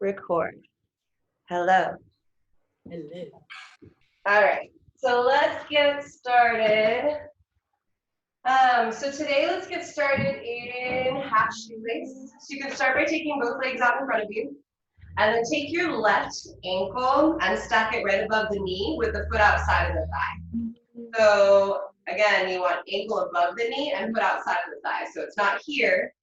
Record. Hello. Hello. All right, so let's get started. So today let's get started in half shoelace. So you can start by taking both legs out in front of you, and then take your left ankle and stack it right above the knee with the foot outside of the thigh. So again, you want ankle above the knee and foot outside of the thigh. So it's not here,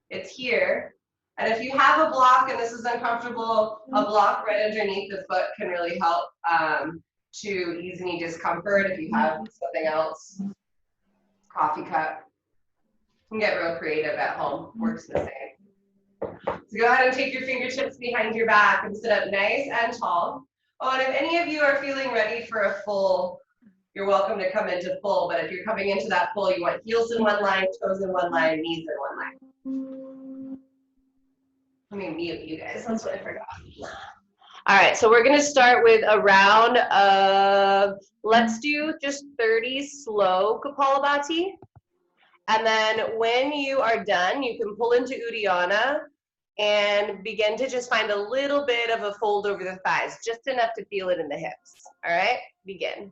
it's here. And if you have a block and this is uncomfortable, a block right underneath the foot can really help to ease any discomfort. If you have something else, coffee cup, you can get real creative at home, works the same. So go ahead and take your fingertips behind your back and sit up nice and tall. Oh, and if any of you are feeling ready for a full, you're welcome to come into full, but if you're coming into that full, you want heels in one line, toes in one line, knees in one line. Let me mute you guys, that's what I forgot. All right, so we're gonna start with a round of, let's do just 30 slow Kapalabhati. And then when you are done, you can pull into Uddiyana and begin to just find a little bit of a fold over the thighs, just enough to feel it in the hips. All right, begin.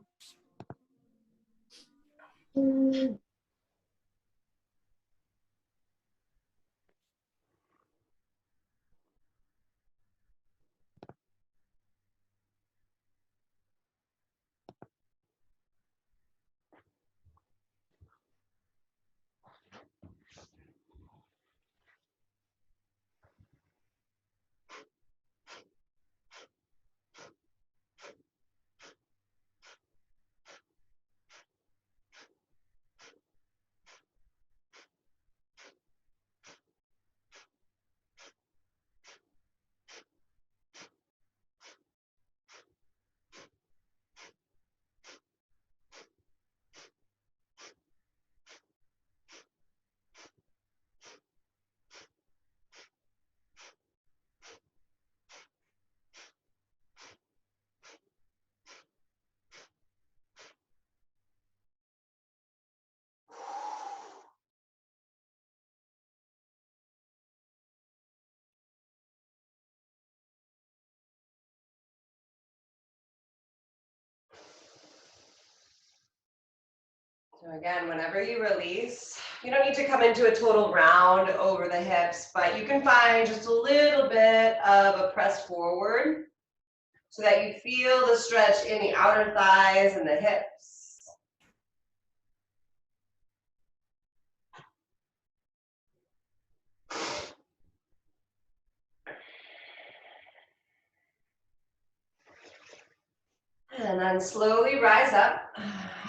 So again, whenever you release, you don't need to come into a total round over the hips, but you can find just a little bit of a press forward so that you feel the stretch in the outer thighs and the hips. And then slowly rise up.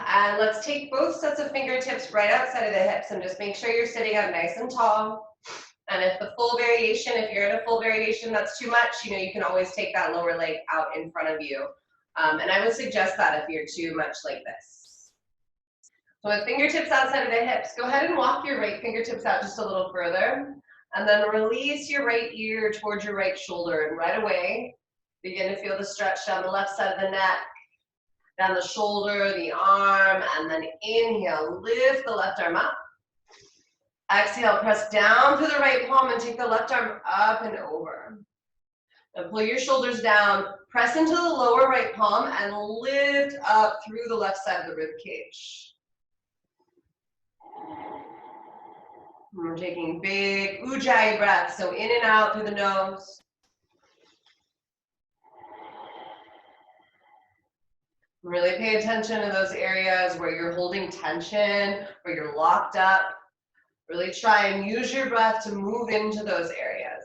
And let's take both sets of fingertips right outside of the hips and just make sure you're sitting up nice and tall. And if the full variation, if you're in a full variation that's too much, you can always take that lower leg out in front of you. And I would suggest that if you're too much like this. So with fingertips outside of the hips, go ahead and walk your right fingertips out just a little further. And then release your right ear towards your right shoulder. And right away, begin to feel the stretch down the left side of the neck, down the shoulder, the arm, and then inhale, lift the left arm up. Exhale, press down through the right palm and take the left arm up and over. Now pull your shoulders down, press into the lower right palm and lift up through the left side of the rib cage. And we're taking big Ujjayi breaths, so in and out through the nose. Really pay attention to those areas where you're holding tension, where you're locked up. Really try and use your breath to move into those areas.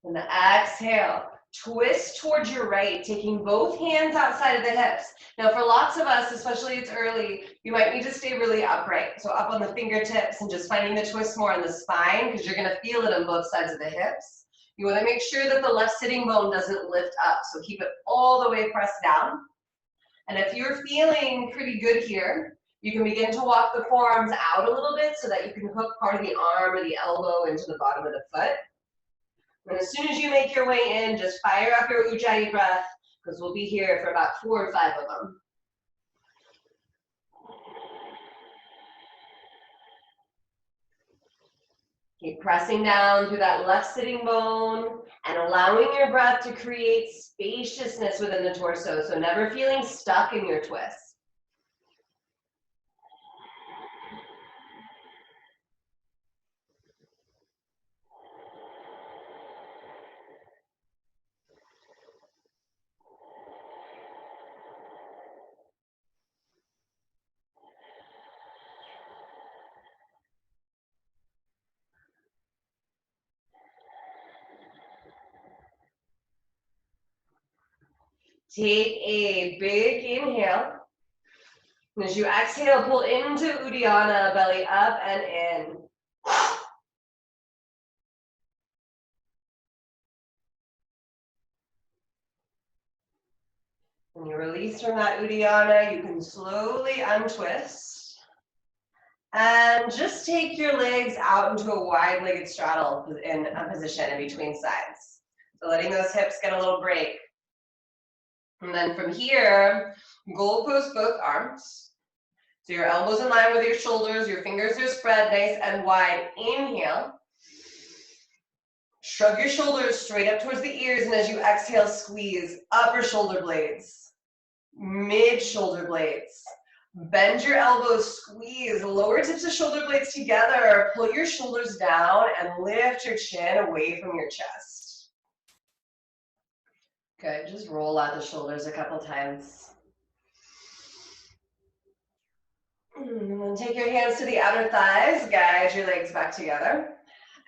And exhale, twist towards your right, taking both hands outside of the hips. Now for lots of us, especially it's early, you might need to stay really upright. So up on the fingertips and just finding the twist more on the spine because you're gonna feel it on both sides of the hips. You wanna make sure that the left sitting bone doesn't lift up. So keep it all the way pressed down. And if you're feeling pretty good here, you can begin to walk the forearms out a little bit so that you can hook part of the arm or the elbow into the bottom of the foot. And as soon as you make your way in, just fire up your Ujjayi breath because we'll be here for about 4 or 5 of them. Keep pressing down through that left sitting bone and allowing your breath to create spaciousness within the torso, so never feeling stuck in your twist. Take a big inhale. And as you exhale, pull into Uddiyana, belly up and in. When you release from that Uddiyana, you can slowly untwist. And just take your legs out into a wide-legged straddle in a position in between sides. So letting those hips get a little break. And then from here, goalpost both arms. So your elbows in line with your shoulders, your fingers are spread nice and wide. Inhale. Shrug your shoulders straight up towards the ears, and as you exhale, squeeze upper shoulder blades, mid shoulder blades. Bend your elbows, squeeze, lower tips of shoulder blades together. Pull your shoulders down and lift your chin away from your chest. Good, just roll out the shoulders a couple times. And then take your hands to the outer thighs, guide your legs back together.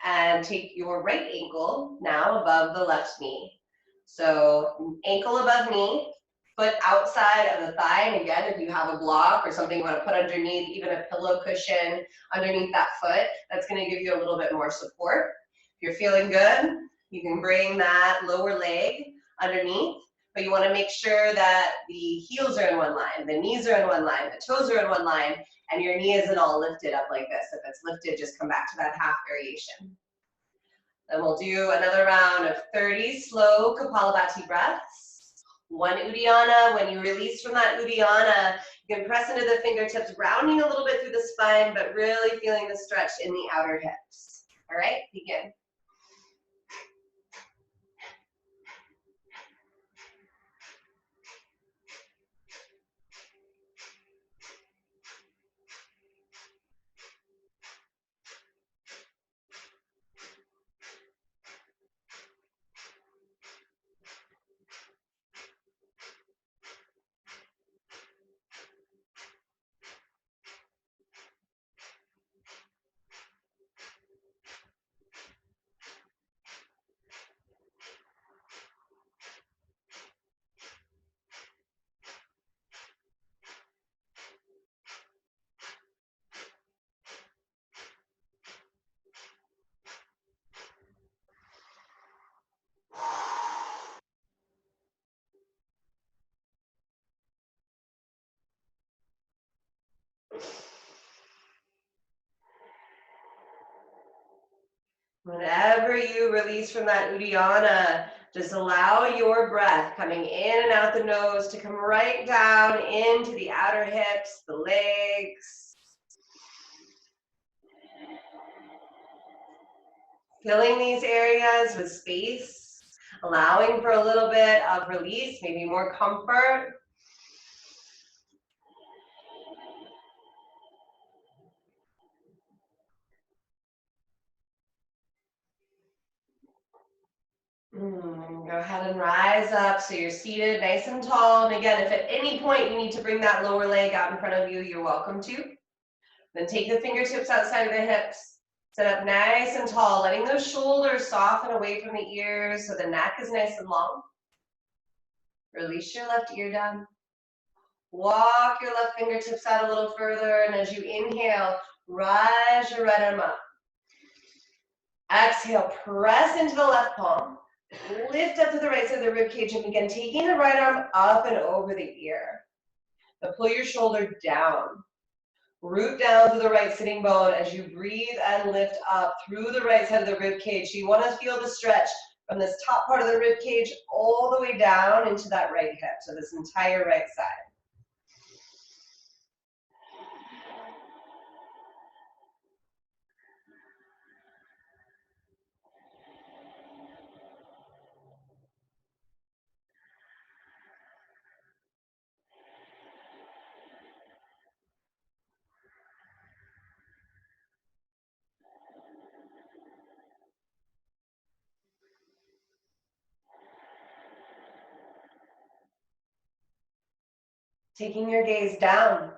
And take your right ankle now above the left knee. So ankle above knee, foot outside of the thigh. And again, if you have a block or something you want to put underneath, even a pillow cushion underneath that foot, that's going to give you a little bit more support. If you're feeling good, you can bring that lower leg underneath, but you want to make sure that the heels are in one line, the knees are in one line, the toes are in one line, and your knee isn't all lifted up like this. If it's lifted, just come back to that half variation. Then we'll do another round of 30 slow Kapalabhati breaths. One Uddiyana. When you release from that Uddiyana, you can press into the fingertips, rounding a little bit through the spine, but really feeling the stretch in the outer hips. All right, begin. Whenever you release from that Uddiyana, just allow your breath coming in and out the nose to come right down into the outer hips, the legs. Filling these areas with space, allowing for a little bit of release, maybe more comfort. Go ahead and rise up so you're seated nice and tall. And again, if at any point you need to bring that lower leg out in front of you, you're welcome to. Then take the fingertips outside of the hips. Sit up nice and tall, letting those shoulders soften away from the ears so the neck is nice and long. Release your left ear down. Walk your left fingertips out a little further, and as you inhale, rise your right arm up. Exhale, press into the left palm. Lift up to the right side of the rib cage and begin taking the right arm up and over the ear. Now pull your shoulder down. Root down to the right sitting bone as you breathe and lift up through the right side of the rib cage. So you want to feel the stretch from this top part of the rib cage all the way down into that right hip. So this entire right side. Taking your gaze down.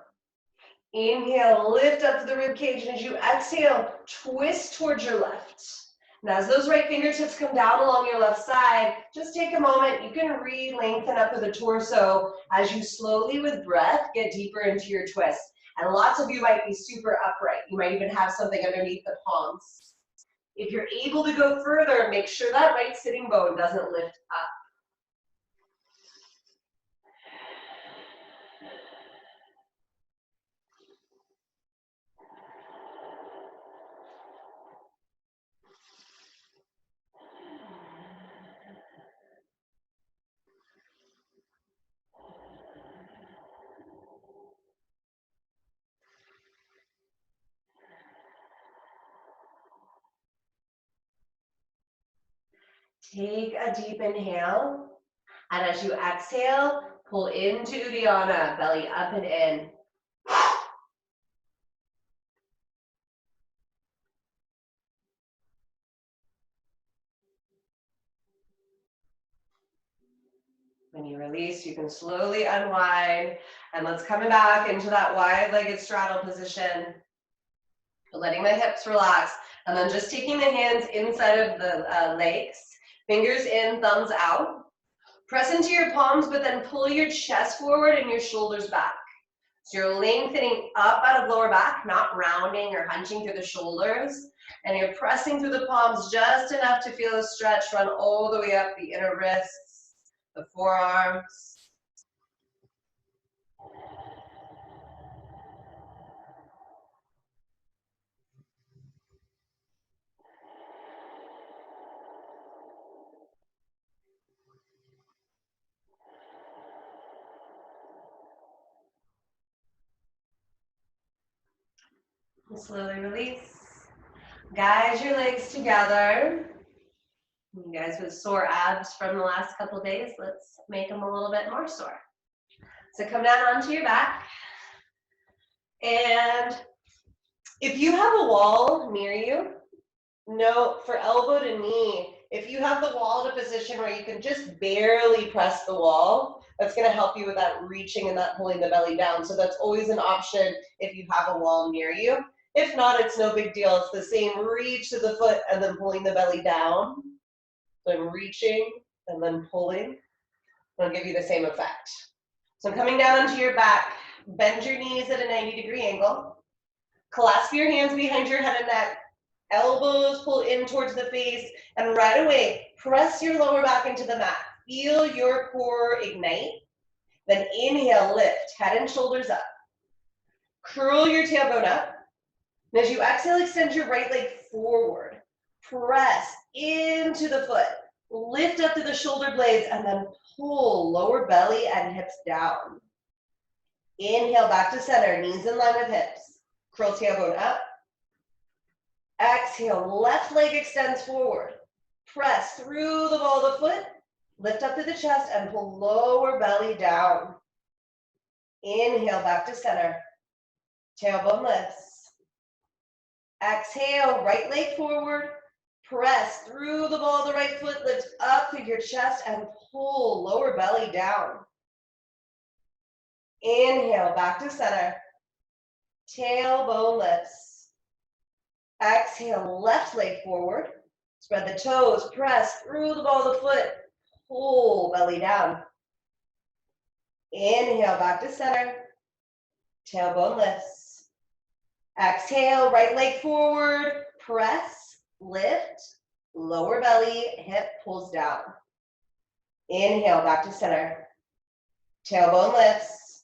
Inhale, lift up to the rib cage, and as you exhale, twist towards your left. Now, as those right fingertips come down along your left side, just take a moment. You can re-lengthen up to the torso as you slowly, with breath, get deeper into your twist. And lots of you might be super upright. You might even have something underneath the palms. If you're able to go further, make sure that right sitting bone doesn't lift up. Take a deep inhale, and as you exhale, pull into Uddiyana, belly up and in. When you release, you can slowly unwind, and let's come back into that wide-legged straddle position. Letting the hips relax, and then just taking the hands inside of the legs, fingers in, thumbs out. Press into your palms, but then pull your chest forward and your shoulders back. So you're lengthening up out of lower back, not rounding or hunching through the shoulders. And you're pressing through the palms just enough to feel the stretch run all the way up the inner wrists, the forearms. And slowly release. Guide your legs together. You guys with sore abs from the last couple days, let's make them a little bit more sore. So come down onto your back. And if you have a wall near you, note for elbow to knee, if you have the wall in a position where you can just barely press the wall, that's going to help you with that reaching and that pulling the belly down. So that's always an option if you have a wall near you. If not, it's no big deal. It's the same reach to the foot and then pulling the belly down. So I'm reaching and then pulling. It'll give you the same effect. So coming down onto your back, bend your knees at a 90-degree angle. Clasp your hands behind your head and neck. Elbows pull in towards the face, and right away, press your lower back into the mat. Feel your core ignite. Then inhale, lift, head and shoulders up. Curl your tailbone up. And as you exhale, extend your right leg forward. Press into the foot. Lift up to the shoulder blades, and then pull lower belly and hips down. Inhale back to center, knees in line with hips. Curl tailbone up. Exhale, left leg extends forward. Press through the ball of the foot. Lift up to the chest and pull lower belly down. Inhale back to center. Tailbone lifts. Exhale, right leg forward. Press through the ball of the right foot. Lift up through your chest and pull lower belly down. Inhale back to center. Tailbone lifts. Exhale, left leg forward. Spread the toes, press through the ball of the foot. Pull belly down. Inhale, back to center. Tailbone lifts. Exhale, right leg forward. Press, lift, lower belly, hip pulls down. Inhale, back to center. Tailbone lifts.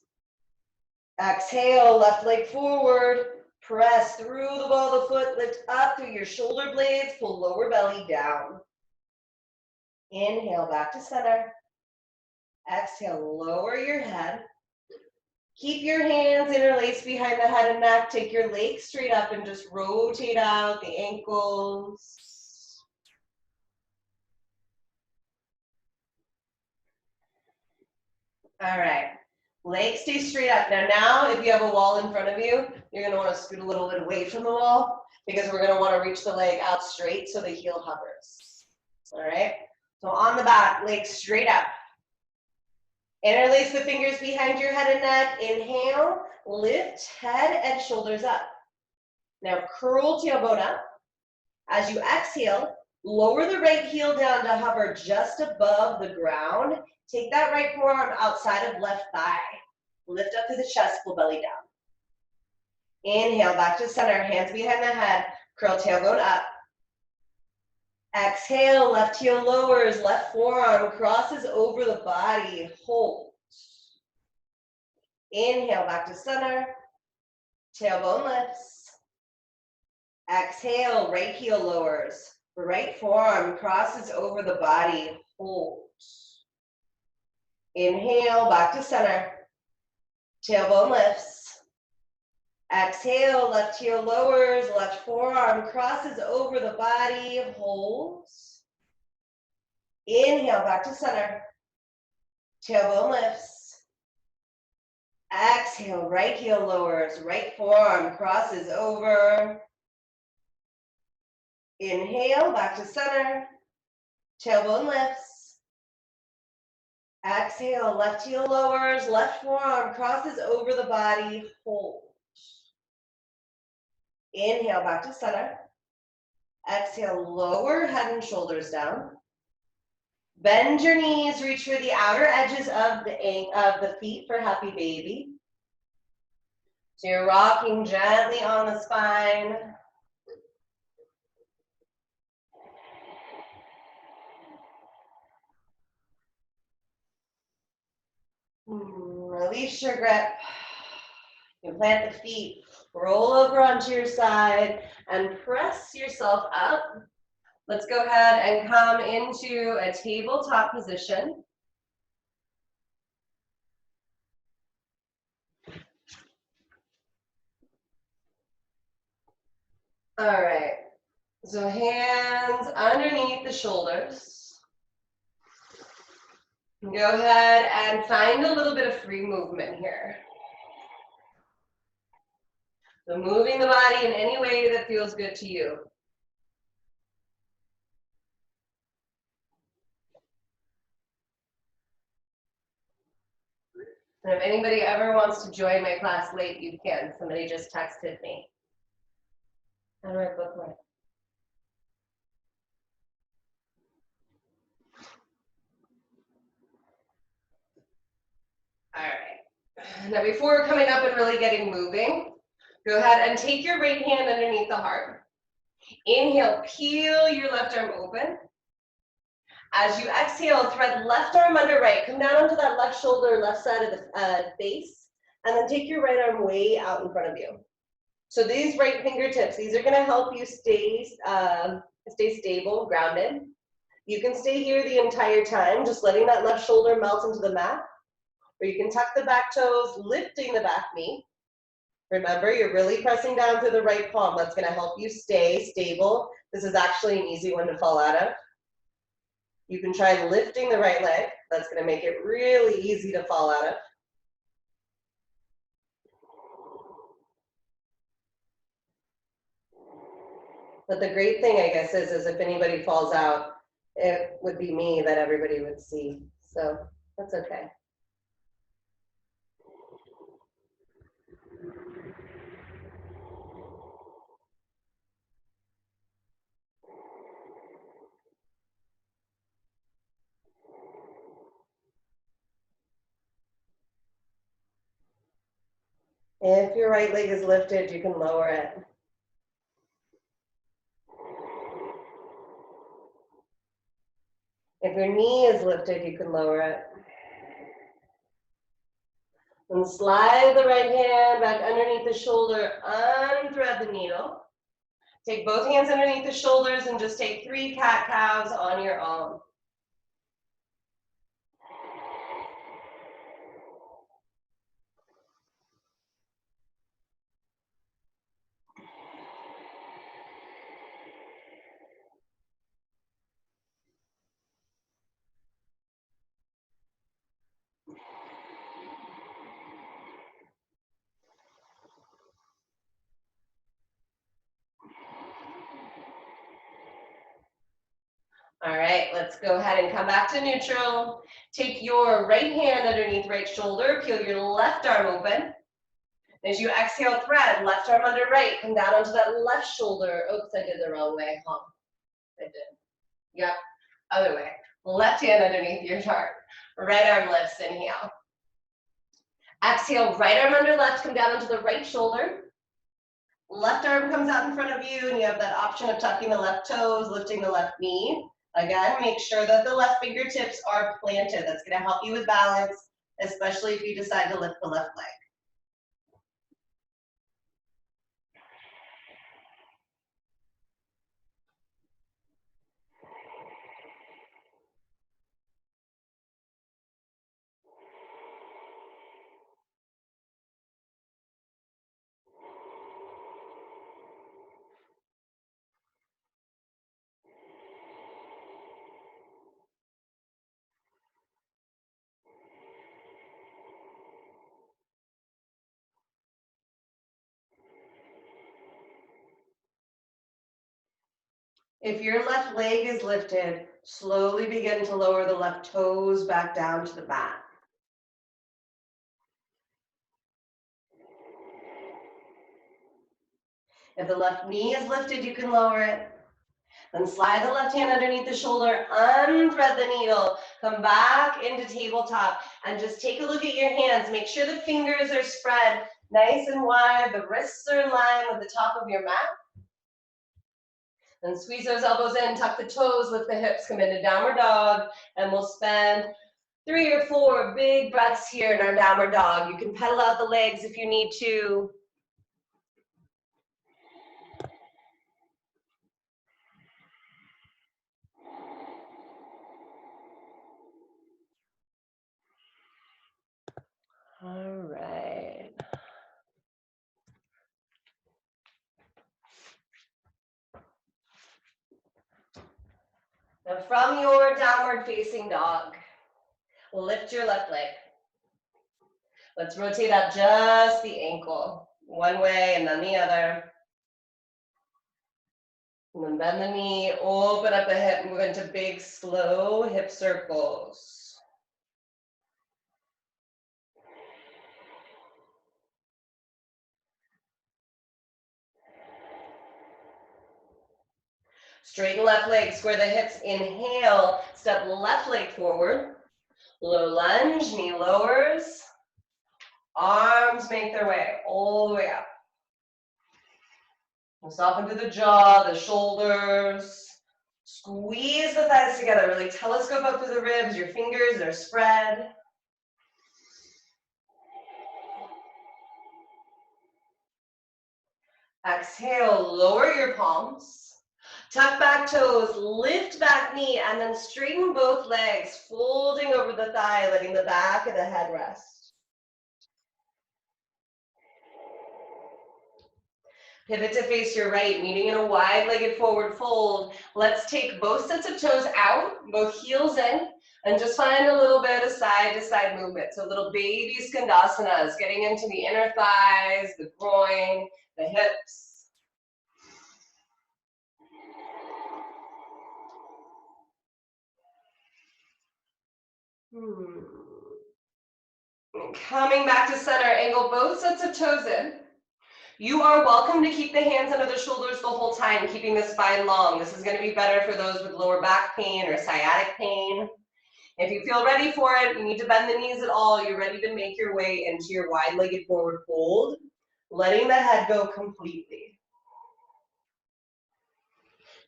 Exhale, left leg forward. Press through the ball of the foot, lift up through your shoulder blades, pull lower belly down. Inhale, back to center. Exhale, lower your head. Keep your hands interlaced behind the head and neck. Take your legs straight up and just rotate out the ankles. All right. Legs stay straight up. Now, if you have a wall in front of you, you're going to want to scoot a little bit away from the wall because we're going to want to reach the leg out straight so the heel hovers. All right? So on the back, legs straight up. Interlace the fingers behind your head and neck. Inhale, lift head and shoulders up. Now curl tailbone up. As you exhale, lower the right heel down to hover just above the ground. Take that right forearm outside of left thigh. Lift up to the chest, pull belly down. Inhale, back to center, hands behind the head, curl tailbone up. Exhale, left heel lowers, left forearm crosses over the body, hold. Inhale, back to center, tailbone lifts. Exhale, right heel lowers, right forearm crosses over the body, hold. Inhale, back to center, tailbone lifts. Exhale, left heel lowers, left forearm crosses over the body, holds. Inhale, back to center. Tailbone lifts. Exhale, right heel lowers, right forearm crosses over. Inhale, back to center. Tailbone lifts. Exhale, left heel lowers, left forearm crosses over the body, hold. Inhale, back to center. Exhale, lower head and shoulders down. Bend your knees, reach for the outer edges of the feet for happy baby. So you're rocking gently on the spine. Release your grip. You can plant the feet, roll over onto your side, and press yourself up. Let's go ahead and come into a tabletop position. All right, so hands underneath the shoulders. Go ahead and find a little bit of free movement here. So moving the body in any way that feels good to you. And if anybody ever wants to join my class late, you can. Somebody just texted me. How do I book one? All right. Now before coming up and really getting moving, go ahead and take your right hand underneath the heart. Inhale, peel your left arm open. As you exhale, thread left arm under right. Come down onto that left shoulder, left side of the face, and then take your right arm way out in front of you. So these right fingertips, these are gonna help you stay stable, grounded. You can stay here the entire time, just letting that left shoulder melt into the mat. Or you can tuck the back toes, lifting the back knee. Remember, you're really pressing down through the right palm. That's gonna help you stay stable. This is actually an easy one to fall out of. You can try lifting the right leg. That's gonna make it really easy to fall out of. But the great thing, I guess, is if anybody falls out, it would be me that everybody would see. So that's okay. If your right leg is lifted, you can lower it. If your knee is lifted, you can lower it. And slide the right hand back underneath the shoulder, unthread the needle. Take both hands underneath the shoulders and just take 3 cat-cows on your own. All right, let's go ahead and come back to neutral. Take your right hand underneath right shoulder, peel your left arm open. As you exhale, thread, left arm under right, come down onto that left shoulder. Oops, I did the wrong way, huh? I did. Yep, other way. Left hand underneath your chart. Right arm lifts, inhale. Exhale, right arm under left, come down onto the right shoulder. Left arm comes out in front of you, and you have that option of tucking the left toes, lifting the left knee. Again, make sure that the left fingertips are planted. That's going to help you with balance, especially if you decide to lift the left leg. If your left leg is lifted, slowly begin to lower the left toes back down to the mat. If the left knee is lifted, you can lower it. Then slide the left hand underneath the shoulder, unthread the needle, come back into tabletop, and just take a look at your hands. Make sure the fingers are spread nice and wide, the wrists are in line with the top of your mat. Then squeeze those elbows in, tuck the toes, lift the hips, come into downward dog, and we'll spend 3 or 4 big breaths here in our downward dog. You can pedal out the legs if you need to. All right. Now from your downward facing dog, lift your left leg. Let's rotate out just the ankle, one way and then the other. And then bend the knee, open up the hip, move into big, slow hip circles. Straighten left leg, square the hips, inhale, step left leg forward. Low lunge, knee lowers. Arms make their way all the way up. And soften through the jaw, the shoulders. Squeeze the thighs together, really telescope up through the ribs, your fingers are spread. Exhale, lower your palms. Tuck back toes, lift back knee, and then straighten both legs, folding over the thigh, letting the back of the head rest. Pivot to face your right, meeting in a wide-legged forward fold. Let's take both sets of toes out, both heels in, and just find a little bit of side-to-side movement. So little baby skandasanas, getting into the inner thighs, the groin, the hips. Coming back to center, angle both sets of toes in. You are welcome to keep the hands under the shoulders the whole time, keeping the spine long. This is going to be better for those with lower back pain or sciatic pain. If you feel ready for it, you need to bend the knees at all. You're ready to make your way into your wide-legged forward fold, letting the head go completely.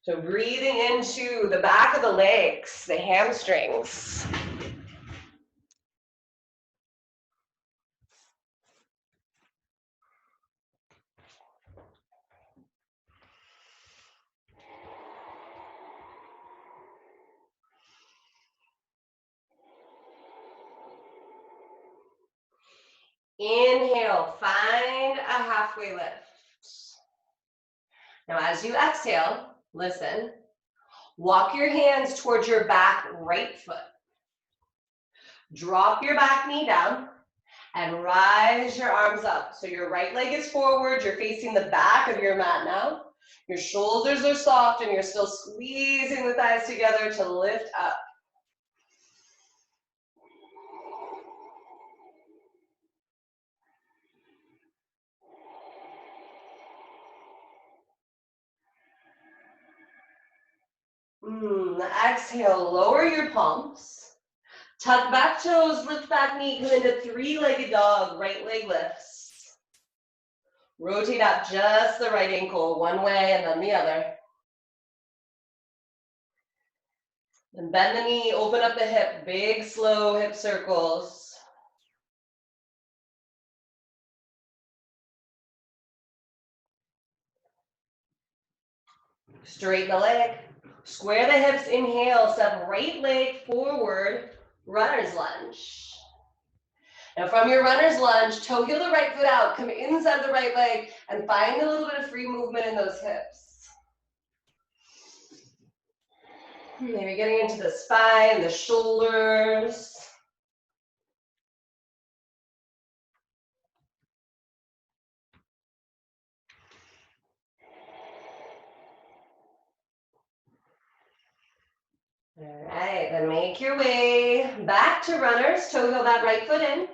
So breathing into the back of the legs, the hamstrings. Inhale, find a halfway lift. Now as you exhale, listen, walk your hands towards your back right foot. Drop your back knee down and rise your arms up. So your right leg is forward, you're facing the back of your mat now. Your shoulders are soft and you're still squeezing the thighs together to lift up. Exhale, lower your palms. Tuck back toes, lift back knee, come into three-legged dog, right leg lifts. Rotate out just the right ankle, one way and then the other. And bend the knee, open up the hip, big, slow hip circles. Straighten the leg. Square the hips, inhale, step right leg forward, runner's lunge. Now from your runner's lunge, toe heel the right foot out, come inside the right leg, and find a little bit of free movement in those hips. Maybe getting into the spine, the shoulders. All right, then make your way back to runners, toe heel that right foot in.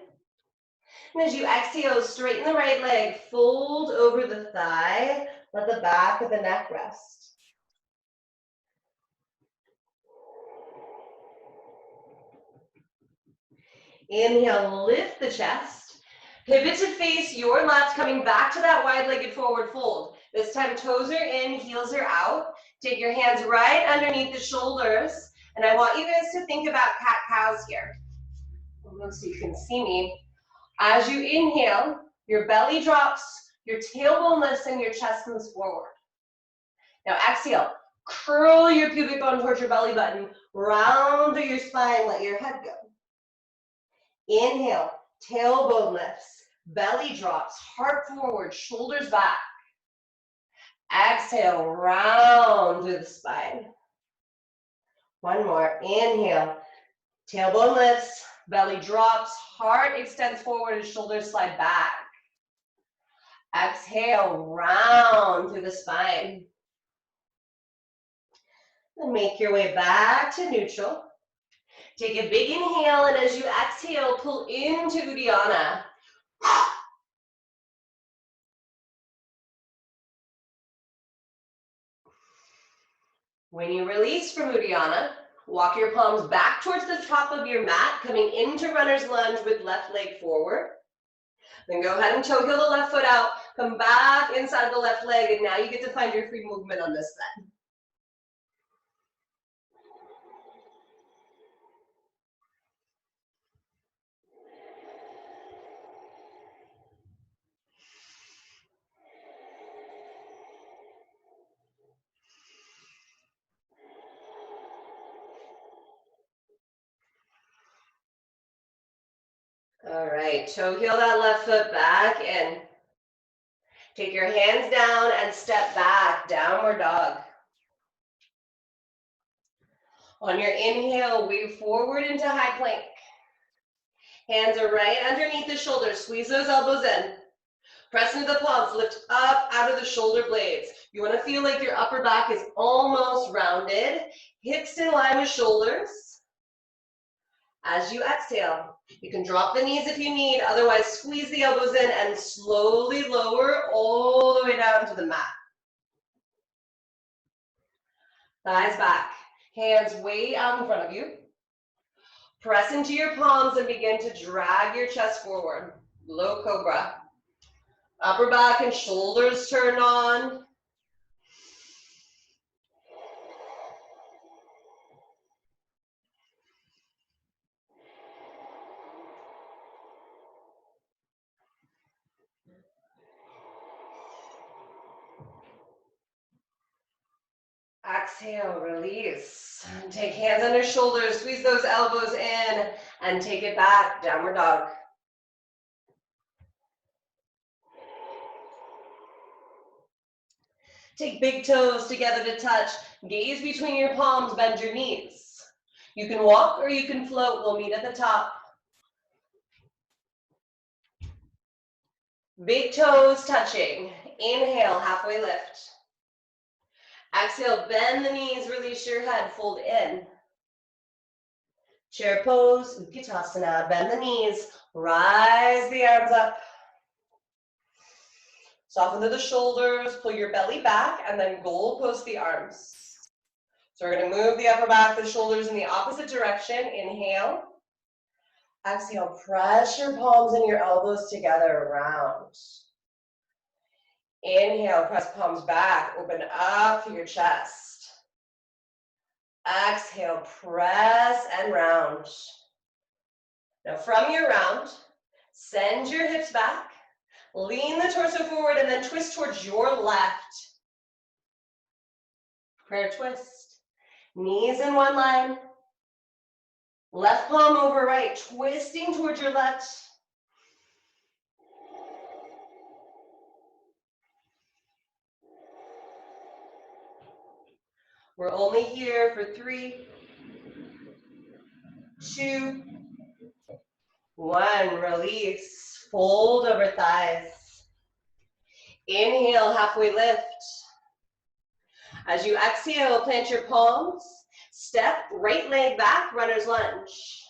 And as you exhale, straighten the right leg, fold over the thigh, let the back of the neck rest. Inhale, lift the chest. Pivot to face your left, coming back to that wide-legged forward fold. This time, toes are in, heels are out. Take your hands right underneath the shoulders. And I want you guys to think about cat-cows here. Almost so you can see me. As you inhale, your belly drops, your tailbone lifts, and your chest moves forward. Now exhale, curl your pubic bone towards your belly button, round through your spine, let your head go. Inhale, tailbone lifts, belly drops, heart forward, shoulders back. Exhale, round through the spine. One more, inhale, tailbone lifts, belly drops, heart extends forward and shoulders slide back. Exhale, round through the spine. And make your way back to neutral. Take a big inhale, and as you exhale, pull into Uddiyana. When you release from Uddiyana, walk your palms back towards the top of your mat, coming into runner's lunge with left leg forward. Then go ahead and toe heel the left foot out, come back inside the left leg, and now you get to find your free movement on this side. All right, toe heel that left foot back in. Take your hands down and step back, downward dog. On your inhale, wave forward into high plank. Hands are right underneath the shoulders, squeeze those elbows in. Press into the palms, lift up out of the shoulder blades. You want to feel like your upper back is almost rounded, hips in line with shoulders. As you exhale, you can drop the knees if you need, otherwise squeeze the elbows in and slowly lower all the way down to the mat. Thighs back, hands way out in front of you. Press into your palms and begin to drag your chest forward, low cobra. Upper back and shoulders turned on. Exhale, release. Take hands under shoulders, squeeze those elbows in, and take it back, downward dog. Take big toes together to touch. Gaze between your palms, bend your knees. You can walk or you can float. We'll meet at the top. Big toes touching. Inhale, halfway lift. Exhale, bend the knees, release your head, fold in. Chair pose, Utkatasana, bend the knees, rise the arms up. Soften through the shoulders, pull your belly back, and then goal post the arms. So we're gonna move the upper back, the shoulders in the opposite direction. Inhale. Exhale, press your palms and your elbows together, round. Inhale, press palms back, open up your chest. Exhale, press and round. Now from your round, send your hips back, lean the torso forward, and then twist towards your left. Prayer twist. Knees in one line. Left palm over right, twisting towards your left. We're only here for 3, 2, 1. Release. Fold over thighs. Inhale, halfway lift. As you exhale, plant your palms. Step right leg back, runner's lunge.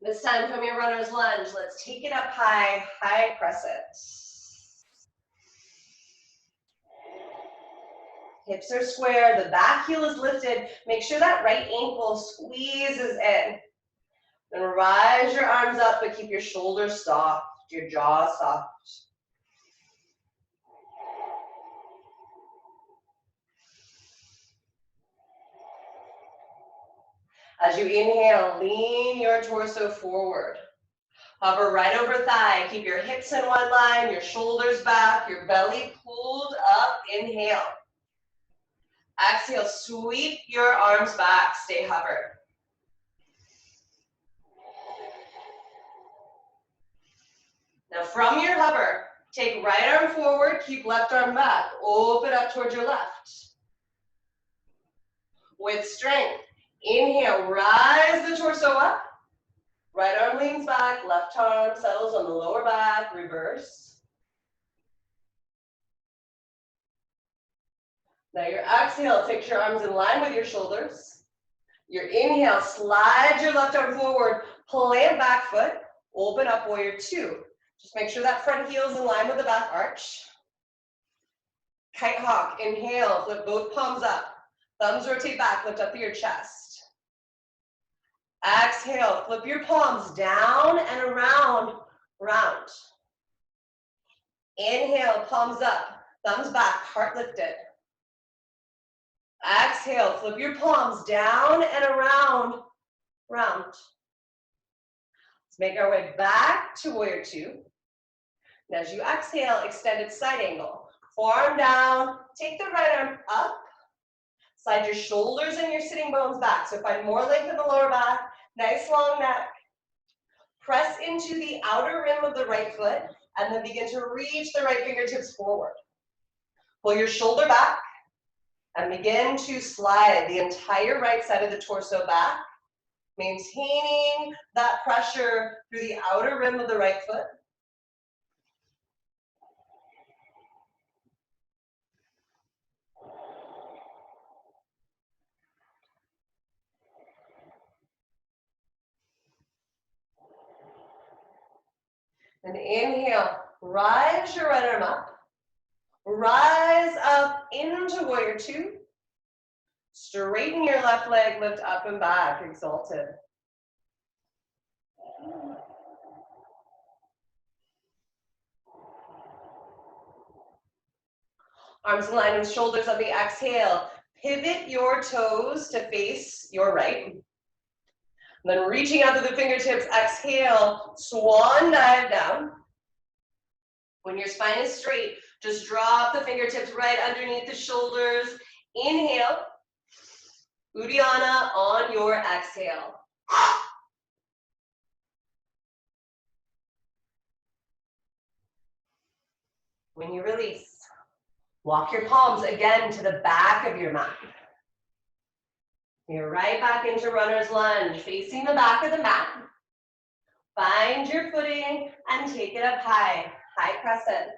This time from your runner's lunge, let's take it up high, high press it. Hips are square, the back heel is lifted. Make sure that right ankle squeezes in. Then rise your arms up, but keep your shoulders soft, your jaw soft. As you inhale, lean your torso forward. Hover right over thigh. Keep your hips in one line, your shoulders back, your belly pulled up. Inhale. Exhale, sweep your arms back. Stay hovered. Now from your hover, take right arm forward, keep left arm back. Open up towards your left. With strength, inhale, rise the torso up. Right arm leans back, left arm settles on the lower back, reverse. Now your exhale, take your arms in line with your shoulders. Your inhale, slide your left arm forward, plant back foot, open up warrior 2. Just make sure that front heel is in line with the back arch. Kite hawk, inhale, flip both palms up. Thumbs rotate back, lift up to your chest. Exhale, flip your palms down and around, round. Inhale, palms up, thumbs back, heart lifted. Exhale, flip your palms down and around, round. Let's make our way back to warrior 2. And as you exhale, extended side angle. Forearm down, take the right arm up. Slide your shoulders and your sitting bones back. So find more length in the lower back, nice long neck. Press into the outer rim of the right foot and then begin to reach the right fingertips forward. Pull your shoulder back and begin to slide the entire right side of the torso back, maintaining that pressure through the outer rim of the right foot. And inhale, rise your right arm up. Rise up into warrior 2. Straighten your left leg, lift up and back, exalted. Arms in line with shoulders on the exhale. Pivot your toes to face your right. Then reaching out to the fingertips, exhale, swan dive down. When your spine is straight, just drop the fingertips right underneath the shoulders. Inhale, Uddiyana on your exhale. When you release, walk your palms again to the back of your mat. You're right back into runner's lunge, facing the back of the mat. Find your footing and take it up high, high crescent.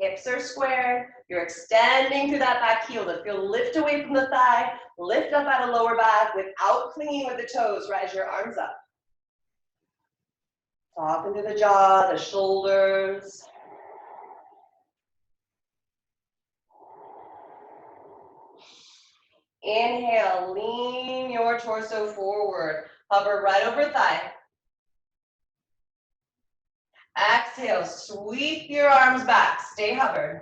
Hips are square. You're extending through that back heel to feel lift away from the thigh, lift up out of lower back without clinging with the toes. Rise your arms up. Soften through the jaw, the shoulders. Inhale, lean your torso forward. Hover right over thigh. Exhale, sweep your arms back. Stay hovered.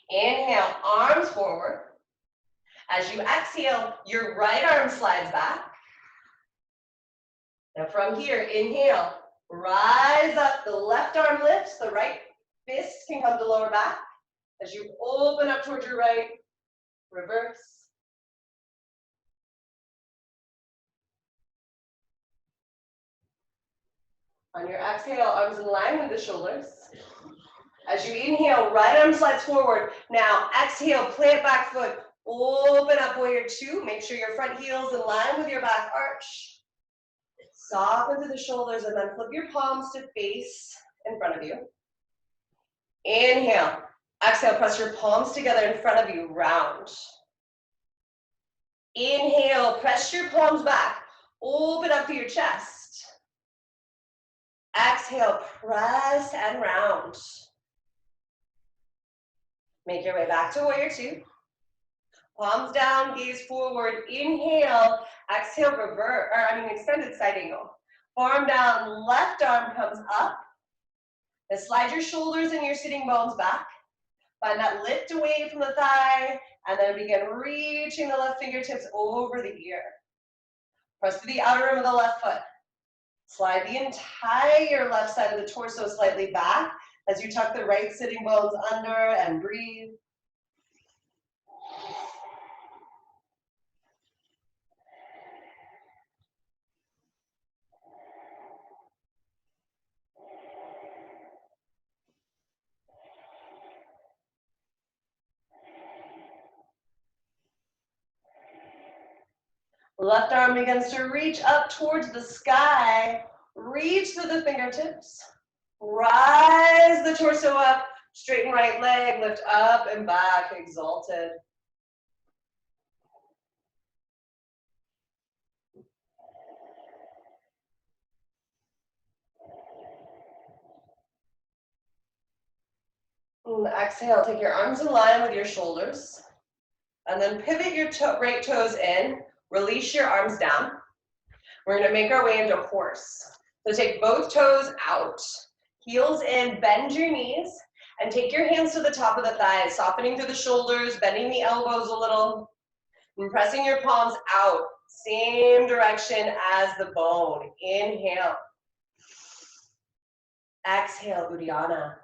Inhale, arms forward. As you exhale, your right arm slides back. Now from here, inhale, rise up. The left arm lifts, the right fist can come to lower back. As you open up towards your right, reverse. On your exhale, arms in line with the shoulders. As you inhale, right arm slides forward. Now exhale, plant back foot. Open up warrior two. Make sure your front heel is in line with your back arch. Soften through the shoulders and then flip your palms to face in front of you. Inhale. Exhale, press your palms together in front of you, round. Inhale, press your palms back. Open up to your chest. Exhale, press and round. Make your way back to warrior two. Palms down, gaze forward. Inhale, exhale, extended side angle. Arm down, left arm comes up. Then slide your shoulders and your sitting bones back. Find that lift away from the thigh, and then begin reaching the left fingertips over the ear. Press to the outer rim of the left foot. Slide the entire left side of the torso slightly back as you tuck the right sitting bones under and breathe. Left arm begins to reach up towards the sky. Reach through the fingertips. Rise the torso up. Straighten right leg. Lift up and back. Exalted. And exhale. Take your arms in line with your shoulders. And then pivot your right toes in. Release your arms down. We're going to make our way into horse. So take both toes out, heels in, bend your knees, and take your hands to the top of the thighs, softening through the shoulders, bending the elbows a little, and pressing your palms out, same direction as the bone. Inhale. Exhale, Uddiyana.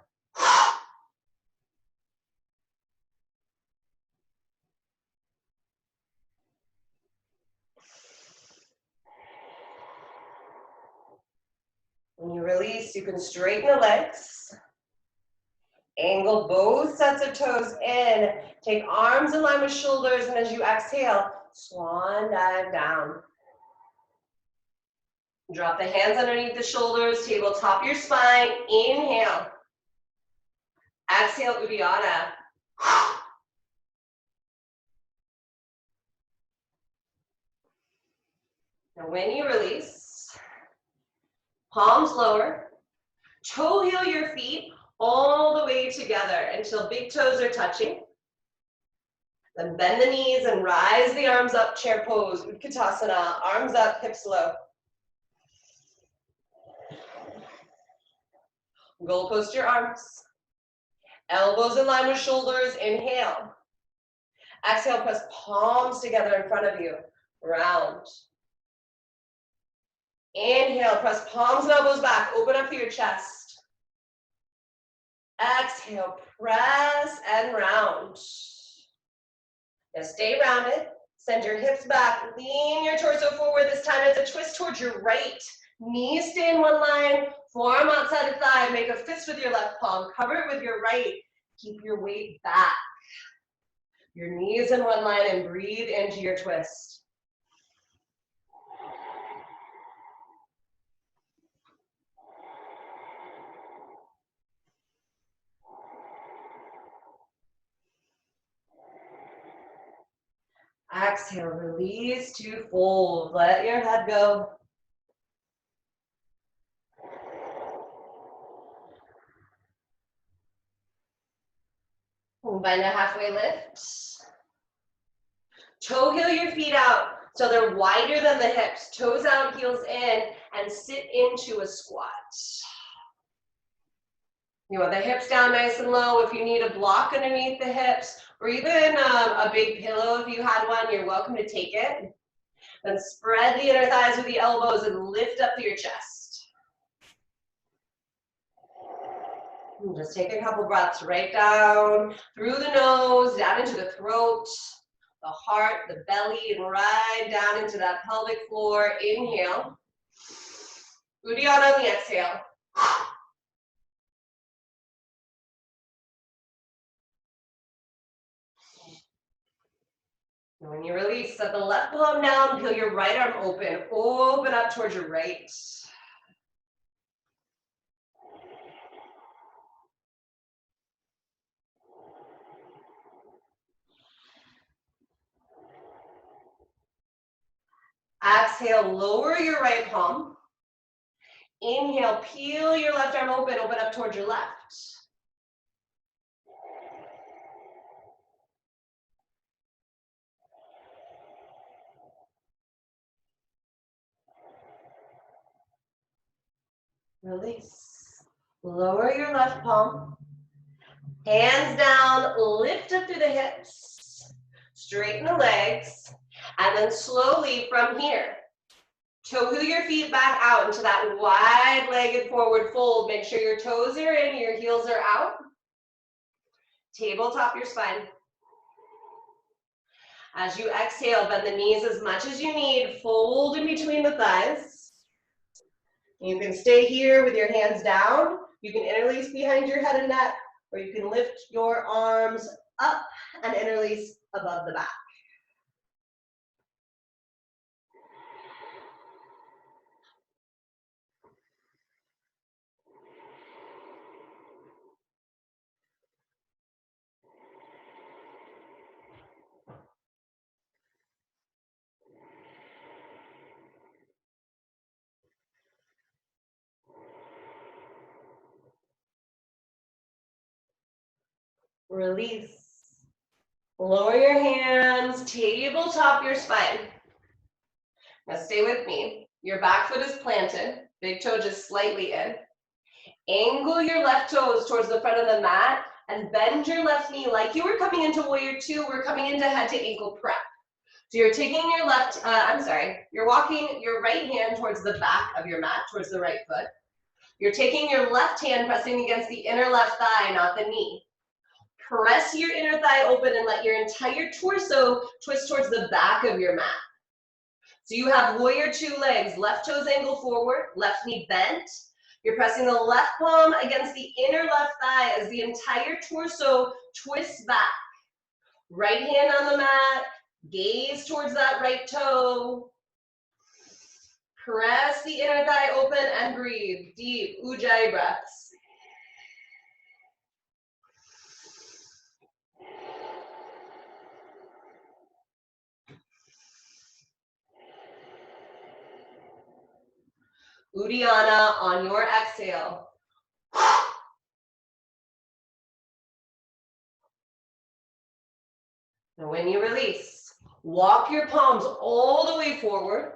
When you release, you can straighten the legs. Angle both sets of toes in. Take arms in line with shoulders, and as you exhale, swan dive down. Drop the hands underneath the shoulders, tabletop your spine. Inhale. Exhale, Uddiyana. Now when you release, palms lower, toe heel your feet all the way together until big toes are touching. Then bend the knees and rise the arms up, chair pose, Utkatasana, arms up, hips low. Goal post your arms. Elbows in line with shoulders, inhale. Exhale, press palms together in front of you, round. Inhale, press palms and elbows back, open up through your chest. Exhale, press and round. Now stay rounded, send your hips back, lean your torso forward. This time it's a twist towards your right. Knees stay in one line, forearm outside of thigh, make a fist with your left palm, cover it with your right. Keep your weight back. Your knees in one line and breathe into your twist. Exhale, release to fold. Let your head go. Find a halfway lift. Toe heel your feet out so they're wider than the hips. Toes out, heels in, and sit into a squat. You want the hips down nice and low. If you need a block underneath the hips, or even a big pillow if you had one, you're welcome to take it. Then spread the inner thighs with the elbows and lift up through your chest. And just take a couple breaths right down through the nose, down into the throat, the heart, the belly, and right down into that pelvic floor. Inhale. Uddiyana on the exhale. And when you release, set the left palm down, peel your right arm open. Open up towards your right. Exhale, lower your right palm. Inhale, peel your left arm open up towards your left. Release. Lower your left palm. Hands down, lift up through the hips. Straighten the legs. And then slowly from here, toe heel your feet back out into that wide-legged forward fold. Make sure your toes are in, your heels are out. Tabletop your spine. As you exhale, bend the knees as much as you need. Fold in between the thighs. You can stay here with your hands down. You can interlace behind your head and neck, or you can lift your arms up and interlace above the back. Release. Lower your hands, tabletop your spine. Now stay with me. Your back foot is planted, big toe just slightly in. Angle your left toes towards the front of the mat and bend your left knee like you were coming into warrior two. We're coming into head to ankle prep. So you're taking your you're walking your right hand towards the back of your mat, towards the right foot. You're taking your left hand, pressing against the inner left thigh, not the knee. Press your inner thigh open and let your entire torso twist towards the back of your mat. So you have warrior two legs, left toes angle forward, left knee bent. You're pressing the left palm against the inner left thigh as the entire torso twists back. Right hand on the mat, gaze towards that right toe. Press the inner thigh open and breathe. Deep Ujjayi breaths. Uddiyana on your exhale. And when you release, walk your palms all the way forward.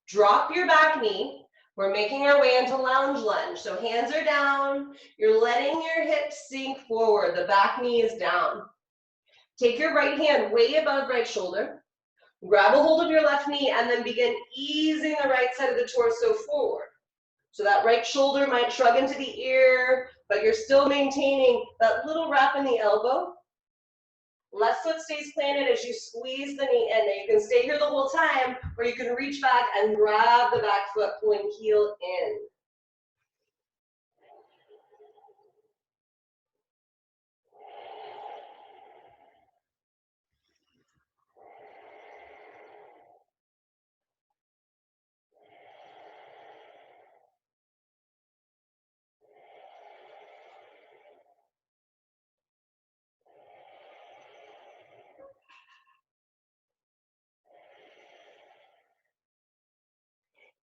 Drop your back knee. We're making our way into lounge lunge. So hands are down. You're letting your hips sink forward. The back knee is down. Take your right hand way above right shoulder. Grab a hold of your left knee and then begin easing the right side of the torso forward. So that right shoulder might shrug into the ear, but you're still maintaining that little wrap in the elbow. Left foot stays planted as you squeeze the knee in. Now you can stay here the whole time, or you can reach back and grab the back foot, pulling heel in.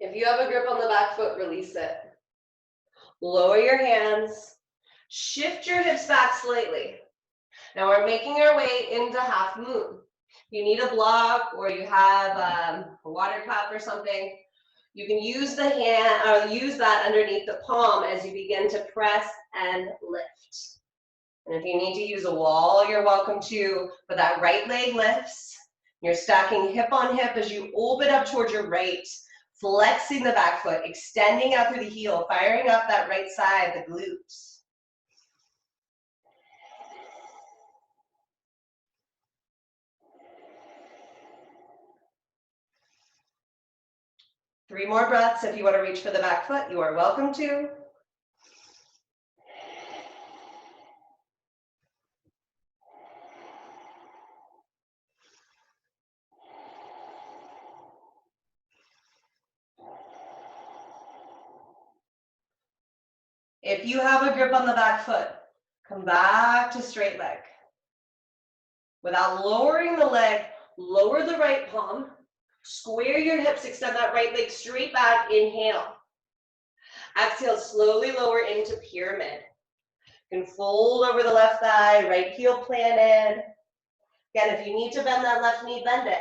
If you have a grip on the back foot, release it. Lower your hands. Shift your hips back slightly. Now we're making our way into half moon. You need a block or you have a water cup or something. You can use the hand or use that underneath the palm as you begin to press and lift. And if you need to use a wall, you're welcome to, but that right leg lifts. You're stacking hip on hip as you open up towards your right, flexing the back foot, extending out through the heel, firing up that right side, the glutes. 3 more breaths. If you want to reach for the back foot, you are welcome to. If you have a grip on the back foot, come back to straight leg. Without lowering the leg, lower the right palm, square your hips, extend that right leg straight back, inhale. Exhale, slowly lower into pyramid. You can fold over the left thigh, right heel planted. Again, if you need to bend that left knee, bend it.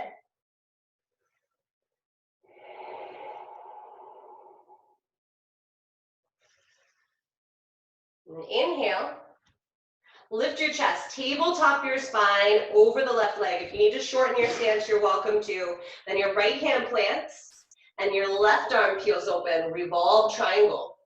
And inhale. Lift your chest, tabletop your spine over the left leg. If you need to shorten your stance, you're welcome to. Then your right hand plants and your left arm peels open, revolve triangle.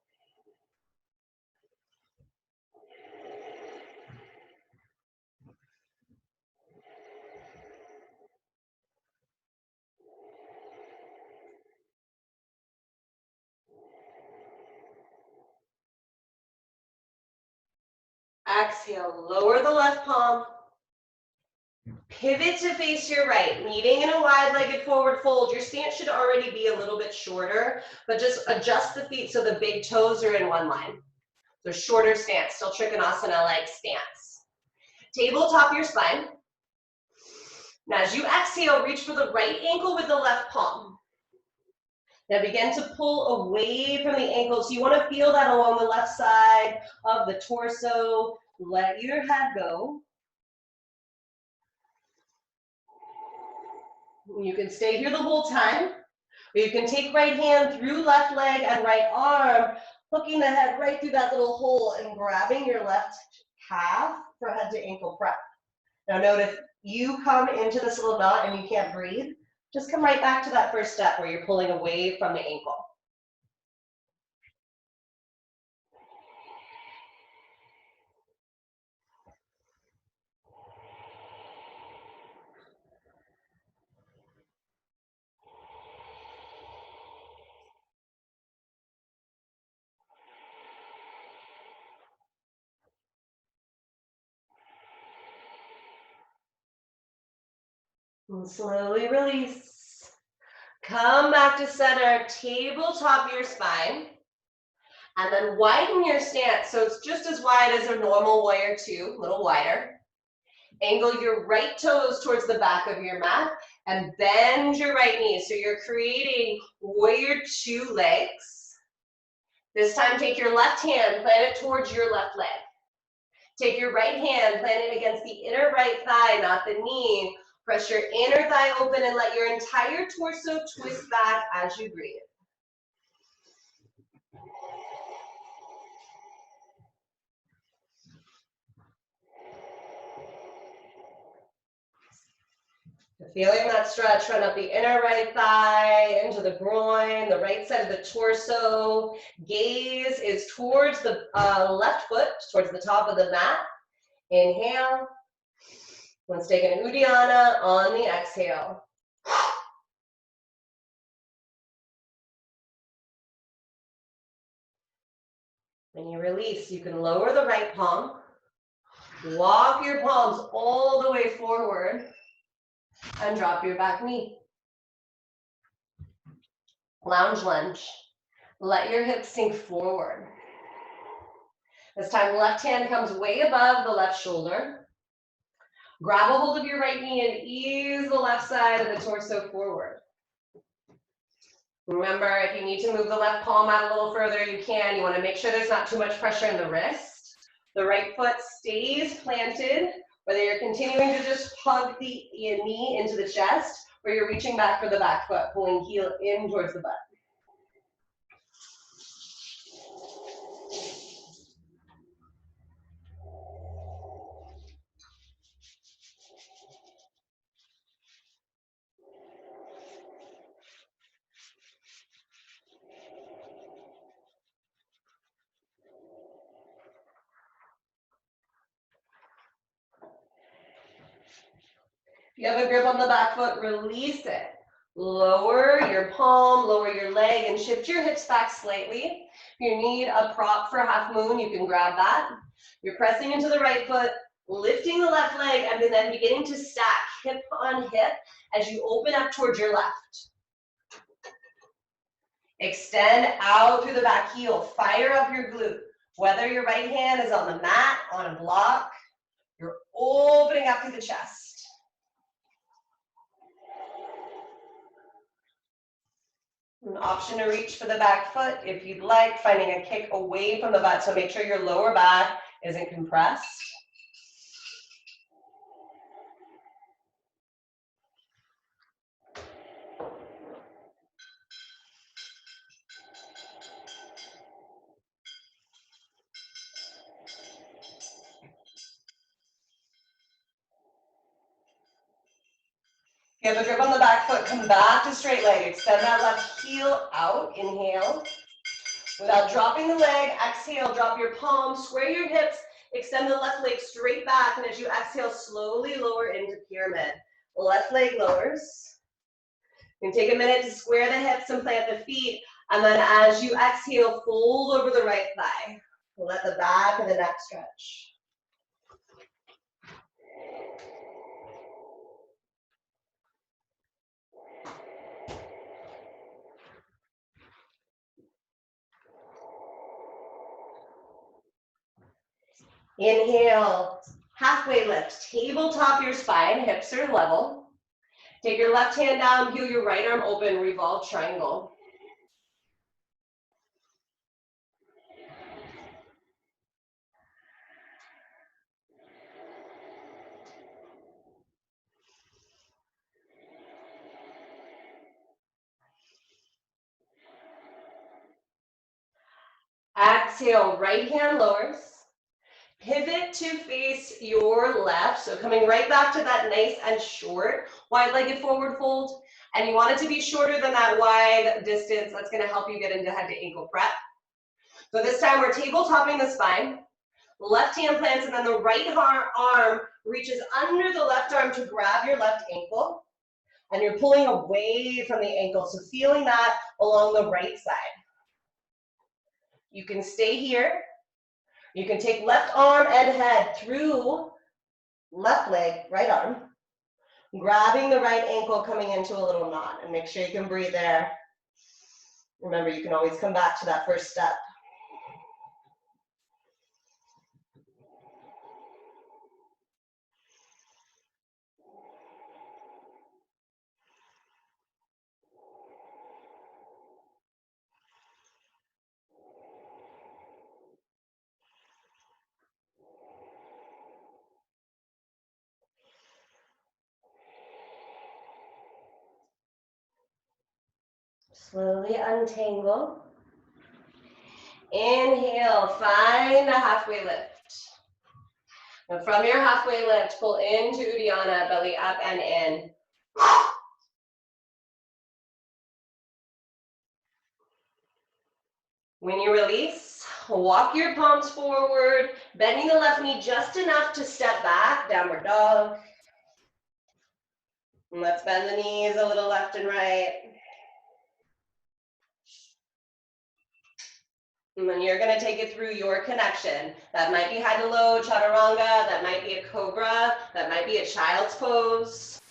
Exhale, lower the left palm. Pivot to face your right, meeting in a wide-legged forward fold. Your stance should already be a little bit shorter, but just adjust the feet so the big toes are in one line. So shorter stance, still Trikonasana-like stance. Tabletop your spine. Now as you exhale, reach for the right ankle with the left palm. Now begin to pull away from the ankle. So you want to feel that along the left side of the torso. Let your head go. You can stay here the whole time. Or you can take right hand through left leg and right arm, hooking the head right through that little hole and grabbing your left calf for head to ankle prep. Now note if you come into this little knot and you can't breathe, just come right back to that first step where you're pulling away from the ankle. And slowly release. Come back to center, tabletop your spine. And then widen your stance so it's just as wide as a normal warrior two, a little wider. Angle your right toes towards the back of your mat and bend your right knee. So you're creating warrior two legs. This time take your left hand, plant it towards your left leg. Take your right hand, plant it against the inner right thigh, not the knee. Press your inner thigh open and let your entire torso twist back as you breathe. Feeling that stretch, run up the inner right thigh, into the groin, the right side of the torso. Gaze is towards the left foot, towards the top of the mat. Inhale. Let's take an Uddiyana on the exhale. When you release, you can lower the right palm. Walk your palms all the way forward. And drop your back knee. Lounge lunge. Let your hips sink forward. This time, left hand comes way above the left shoulder. Grab a hold of your right knee and ease the left side of the torso forward. Remember, if you need to move the left palm out a little further, you can. You want to make sure there's not too much pressure in the wrist. The right foot stays planted, whether you're continuing to just hug the knee into the chest or you're reaching back for the back foot, pulling heel in towards the butt. If you have a grip on the back foot, release it. Lower your palm, lower your leg, and shift your hips back slightly. If you need a prop for half moon, you can grab that. You're pressing into the right foot, lifting the left leg, and then beginning to stack hip on hip as you open up towards your left. Extend out through the back heel. Fire up your glute. Whether your right hand is on the mat, on a block, you're opening up through the chest. An option to reach for the back foot if you'd like, finding a kick away from the butt, so make sure your lower back isn't compressed. If you have a grip on the back foot, come back to straight leg. Extend that left heel out, inhale. Without dropping the leg, exhale, drop your palms, square your hips, extend the left leg straight back, and as you exhale, slowly lower into pyramid. Left leg lowers. You can take a minute to square the hips and plant the feet, and then as you exhale, fold over the right thigh. Let the back of the neck stretch. Inhale, halfway lift, tabletop your spine, hips are level. Take your left hand down, heel your right arm open, revolve triangle. Exhale, right hand lowers. Pivot to face your left, so coming right back to that nice and short wide-legged forward fold. And you want it to be shorter than that wide distance. That's going to help you get into head to ankle prep. So this time we're tabletopping the spine. Left hand plants, and then the right arm reaches under the left arm to grab your left ankle. And you're pulling away from the ankle, so feeling that along the right side. You can stay here. You can take left arm and head through left leg, right arm, grabbing the right ankle, coming into a little knot, and make sure you can breathe there. Remember, you can always come back to that first step. Slowly untangle. Inhale, find a halfway lift. Now from your halfway lift, pull into Uddiyana, belly up and in. When you release, walk your palms forward, bending the left knee just enough to step back, downward dog. And let's bend the knees a little left and right. And then you're going to take it through your connection. That might be high to low, chaturanga, that might be a cobra, that might be a child's pose.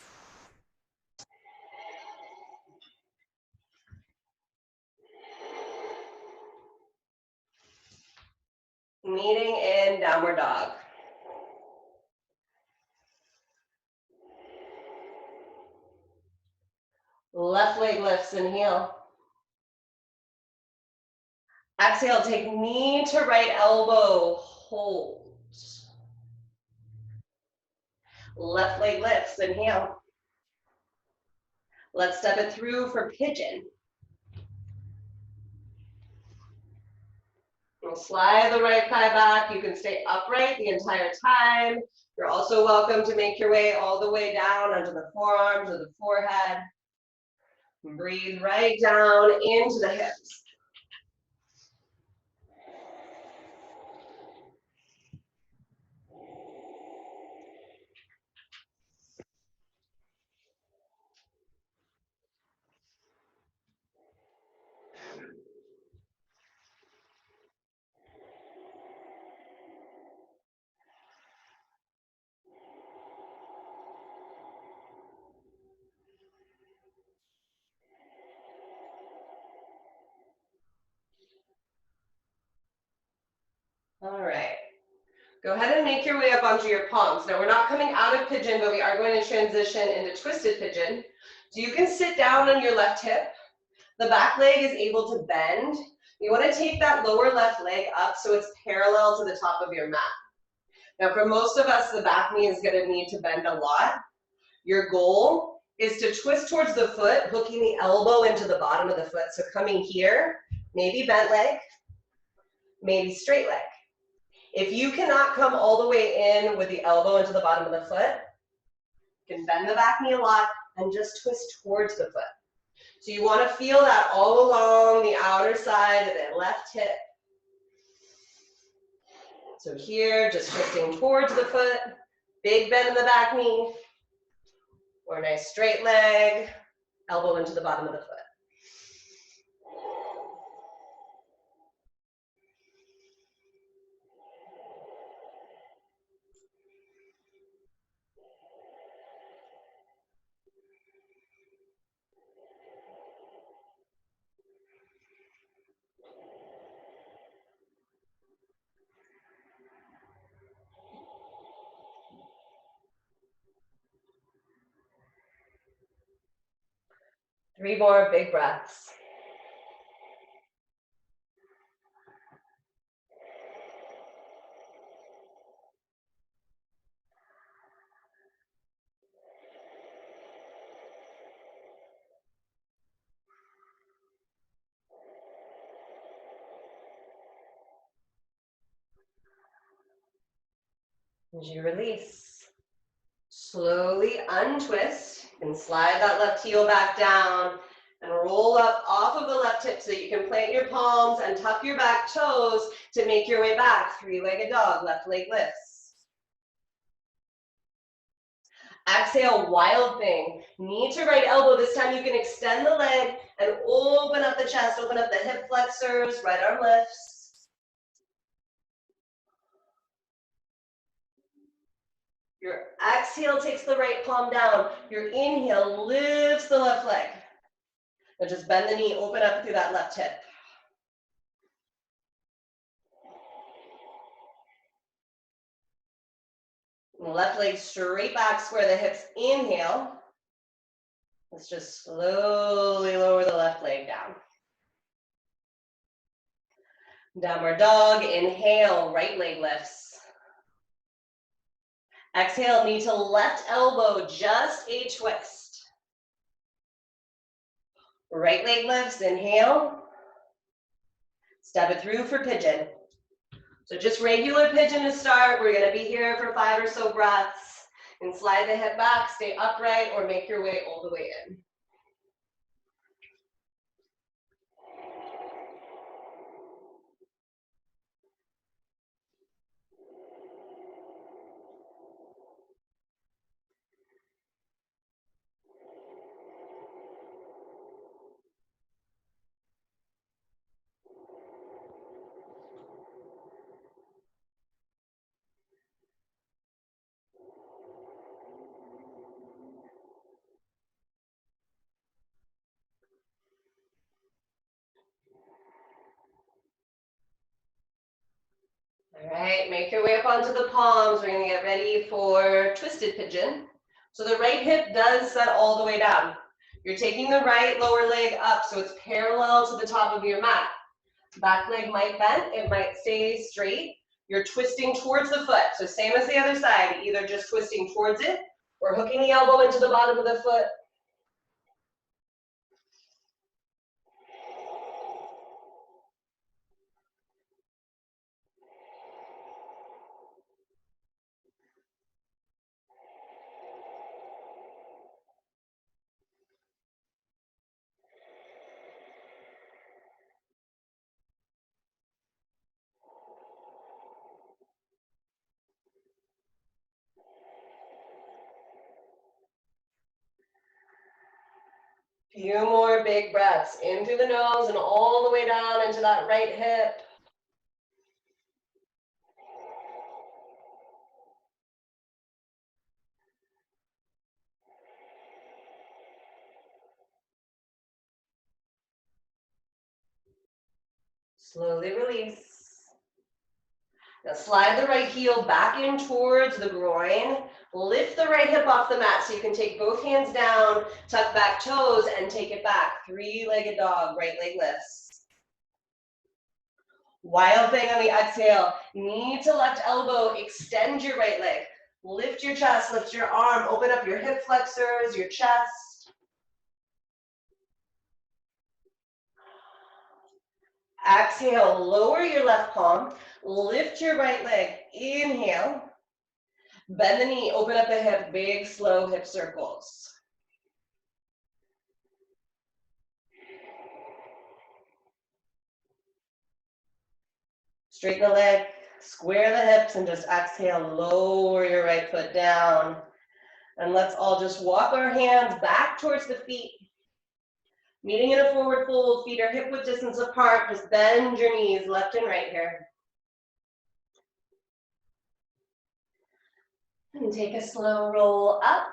Meeting in downward dog. Left leg lifts, inhale. Exhale, take knee to right elbow, hold. Left leg lifts, inhale. Let's step it through for pigeon. We'll slide the right thigh back. You can stay upright the entire time. You're also welcome to make your way all the way down onto the forearms or the forehead. Breathe right down into the hips. All right. Go ahead and make your way up onto your palms. Now we're not coming out of pigeon, but we are going to transition into twisted pigeon. So you can sit down on your left hip. The back leg is able to bend. You want to take that lower left leg up so it's parallel to the top of your mat. Now for most of us, the back knee is going to need to bend a lot. Your goal is to twist towards the foot, hooking the elbow into the bottom of the foot. So coming here, maybe bent leg, maybe straight leg. If you cannot come all the way in with the elbow into the bottom of the foot, you can bend the back knee a lot and just twist towards the foot. So you want to feel that all along the outer side of the left hip. So here, just twisting towards the foot, big bend in the back knee, or a nice straight leg, elbow into the bottom of the foot. Three more big breaths. As you release, slowly untwist and slide that left heel back down and roll up off of the left hip so that you can plant your palms and tuck your back toes to make your way back. Three-legged dog, left leg lifts. Exhale, wild thing. Knee to right elbow. This time you can extend the leg and open up the chest, open up the hip flexors, right arm lifts. Your exhale takes the right palm down. Your inhale lifts the left leg. Now just bend the knee, open up through that left hip. Left leg straight back, square the hips, inhale. Let's just slowly lower the left leg down. Downward dog, inhale, right leg lifts. Exhale, knee to left elbow, just a twist. Right leg lifts, inhale. Step it through for pigeon. So just regular pigeon to start. We're gonna be here for 5 or so breaths. And slide the hip back, stay upright, or make your way all the way in. All right, make your way up onto the palms. We're gonna get ready for twisted pigeon. So the right hip does set all the way down. You're taking the right lower leg up so it's parallel to the top of your mat. Back leg might bend, it might stay straight. You're twisting towards the foot. So same as the other side, either just twisting towards it or hooking the elbow into the bottom of the foot. Few more big breaths in through the nose and all the way down into that right hip. Slowly release. Now slide the right heel back in towards the groin. Lift the right hip off the mat so you can take both hands down, tuck back toes, and take it back. Three-legged dog, right leg lifts. Wild thing on the exhale. Knee to left elbow, extend your right leg. Lift your chest, lift your arm, open up your hip flexors, your chest. Exhale, lower your left palm, lift your right leg, inhale. Bend the knee, open up the hip, big, slow hip circles. Straighten the leg, square the hips, and just exhale, lower your right foot down. And let's all just walk our hands back towards the feet. Meeting in a forward fold, feet are hip width distance apart. Just bend your knees left and right here. And take a slow roll up.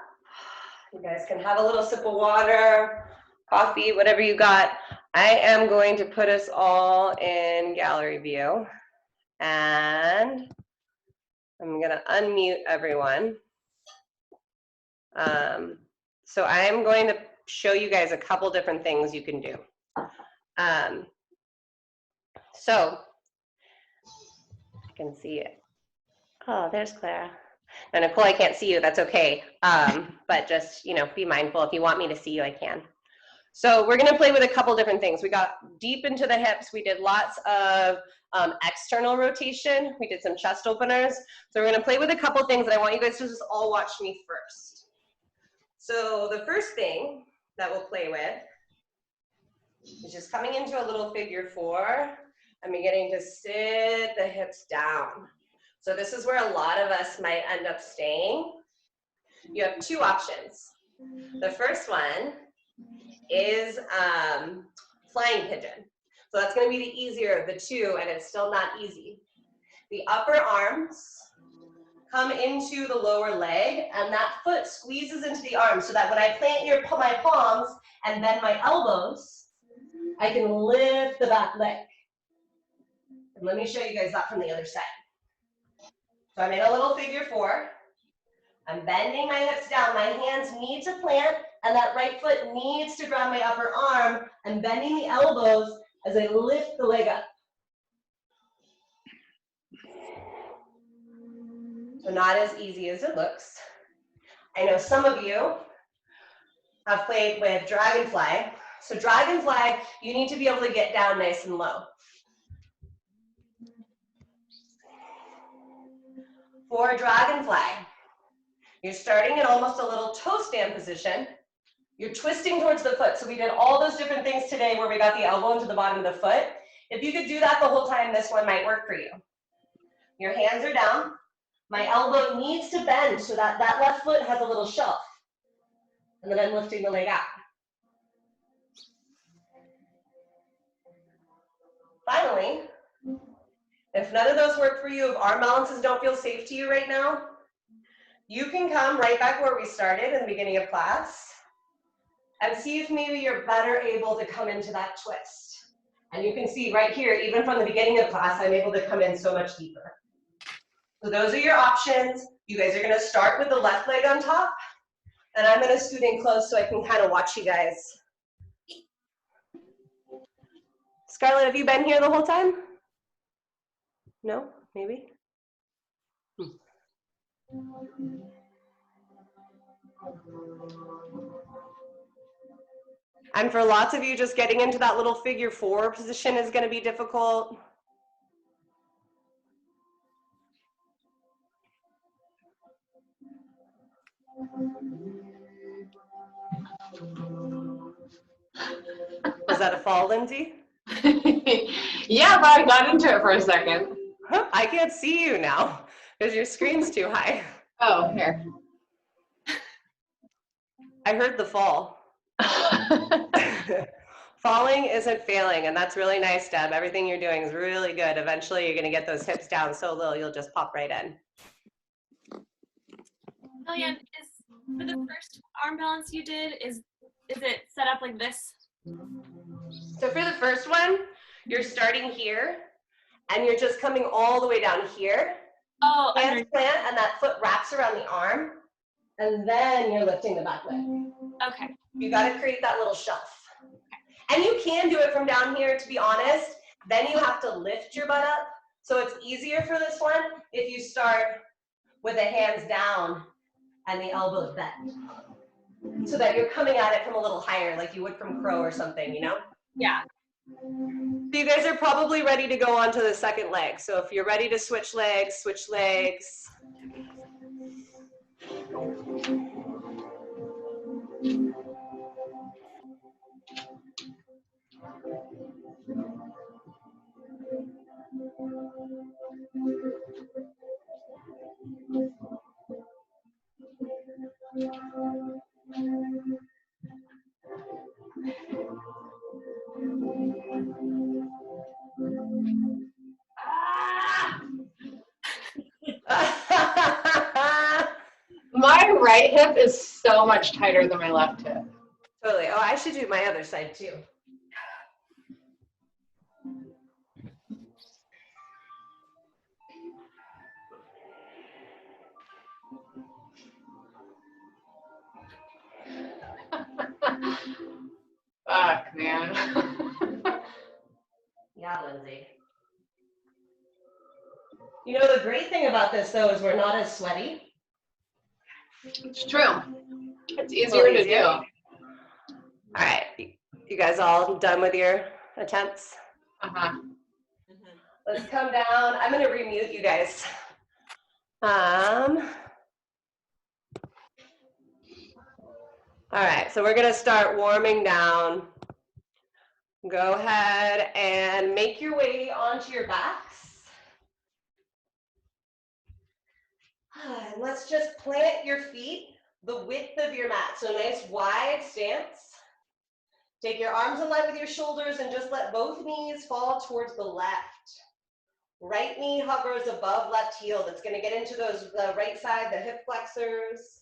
You guys can have a little sip of water, coffee, whatever you got. I am going to put us all in gallery view. And I'm going to unmute everyone. So I'm going to show you guys a couple different things you can do. So I can see it. Oh, there's Clara. Now, Nicole, I can't see you. That's okay. But just, be mindful. If you want me to see you, I can. So we're going to play with a couple different things. We got deep into the hips. We did lots of external rotation. We did some chest openers. So we're going to play with a couple things, and I want you guys to just all watch me first. So the first thing that we'll play with is just coming into a little figure four and beginning to sit the hips down. So this is where a lot of us might end up staying. You have two options. The first one is flying pigeon. So that's going to be the easier of the two, and it's still not easy. The upper arms come into the lower leg, and that foot squeezes into the arm so that when I plant my palms and bend my elbows, I can lift the back leg. And let me show you guys that from the other side. So I'm in a little figure four. I'm bending my hips down. My hands need to plant, and that right foot needs to grab my upper arm. I'm bending the elbows as I lift the leg up. So not as easy as it looks. I know some of you have played with Dragonfly. So Dragonfly, you need to be able to get down nice and low. For Dragonfly, you're starting in almost a little toe stand position. You're twisting towards the foot. So we did all those different things today where we got the elbow into the bottom of the foot. If you could do that the whole time, this one might work for you. Your hands are down. My elbow needs to bend so that that left foot has a little shelf. And then I'm lifting the leg out. Finally, if none of those work for you, if arm balances don't feel safe to you right now, you can come right back where we started in the beginning of class and see if maybe you're better able to come into that twist. And you can see right here, even from the beginning of class, I'm able to come in so much deeper. So those are your options. You guys are gonna start with the left leg on top, and I'm gonna scoot in close so I can kind of watch you guys. Scarlett, have you been here the whole time? No, maybe? And for lots of you, just getting into that little figure 4 position is going to be difficult. Was that a fall, Lindsay? Yeah, but I got into it for a second. I can't see you now because your screen's too high. Oh, here. I heard the fall. Falling isn't failing, and that's really nice, Deb. Everything you're doing is really good. Eventually, you're going to get those hips down so low, you'll just pop right in. Lillian, for the first arm balance you did, is it set up like this? So for the first one, you're starting here, and you're just coming all the way down here. Oh, Hands plant, and that foot wraps around the arm, and then you're lifting the back leg. Okay. You got to create that little shelf. And you can do it from down here, to be honest. Then you have to lift your butt up. So it's easier for this one if you start with the hands down and the elbows bent. So that you're coming at it from a little higher, like you would from crow or something, you know? Yeah. So you guys are probably ready to go on to the second leg. So if you're ready to switch legs, switch legs. My right hip is so much tighter than my left hip. Totally. Oh, I should do my other side too. Fuck, man. Yeah, Lindsay. You know, the great thing about this, though, is we're not as sweaty. It's true. It's easier to do. All right. You guys all done with your attempts? Uh-huh. Let's come down. I'm going to remute you guys. All right. So we're going to start warming down. Go ahead and make your way onto your backs. And let's just plant your feet the width of your mat. So nice wide stance. Take your arms in line with your shoulders and just let both knees fall towards the left. Right knee hovers above left heel. That's going to get into those, the right side, the hip flexors.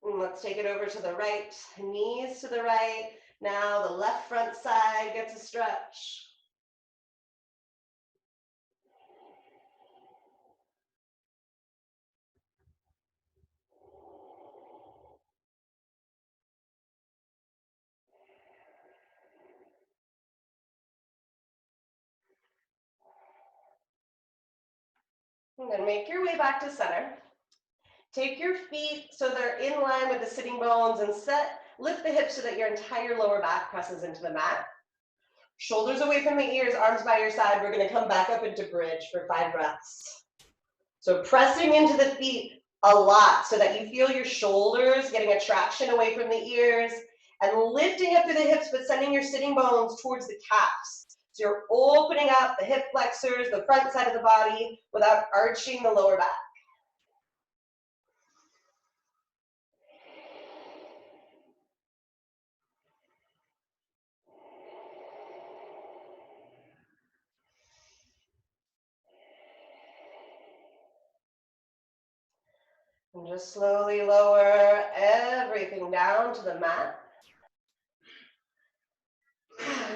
And let's take it over to the right, knees to the right. Now the left front side gets a stretch. And then make your way back to center. Take your feet so they're in line with the sitting bones and lift the hips so that your entire lower back presses into the mat. Shoulders away from the ears, arms by your side. We're going to come back up into bridge for 5 breaths. So pressing into the feet a lot so that you feel your shoulders getting a traction away from the ears and lifting up through the hips, but sending your sitting bones towards the calves. So you're opening up the hip flexors, the front side of the body without arching the lower back. And just slowly lower everything down to the mat.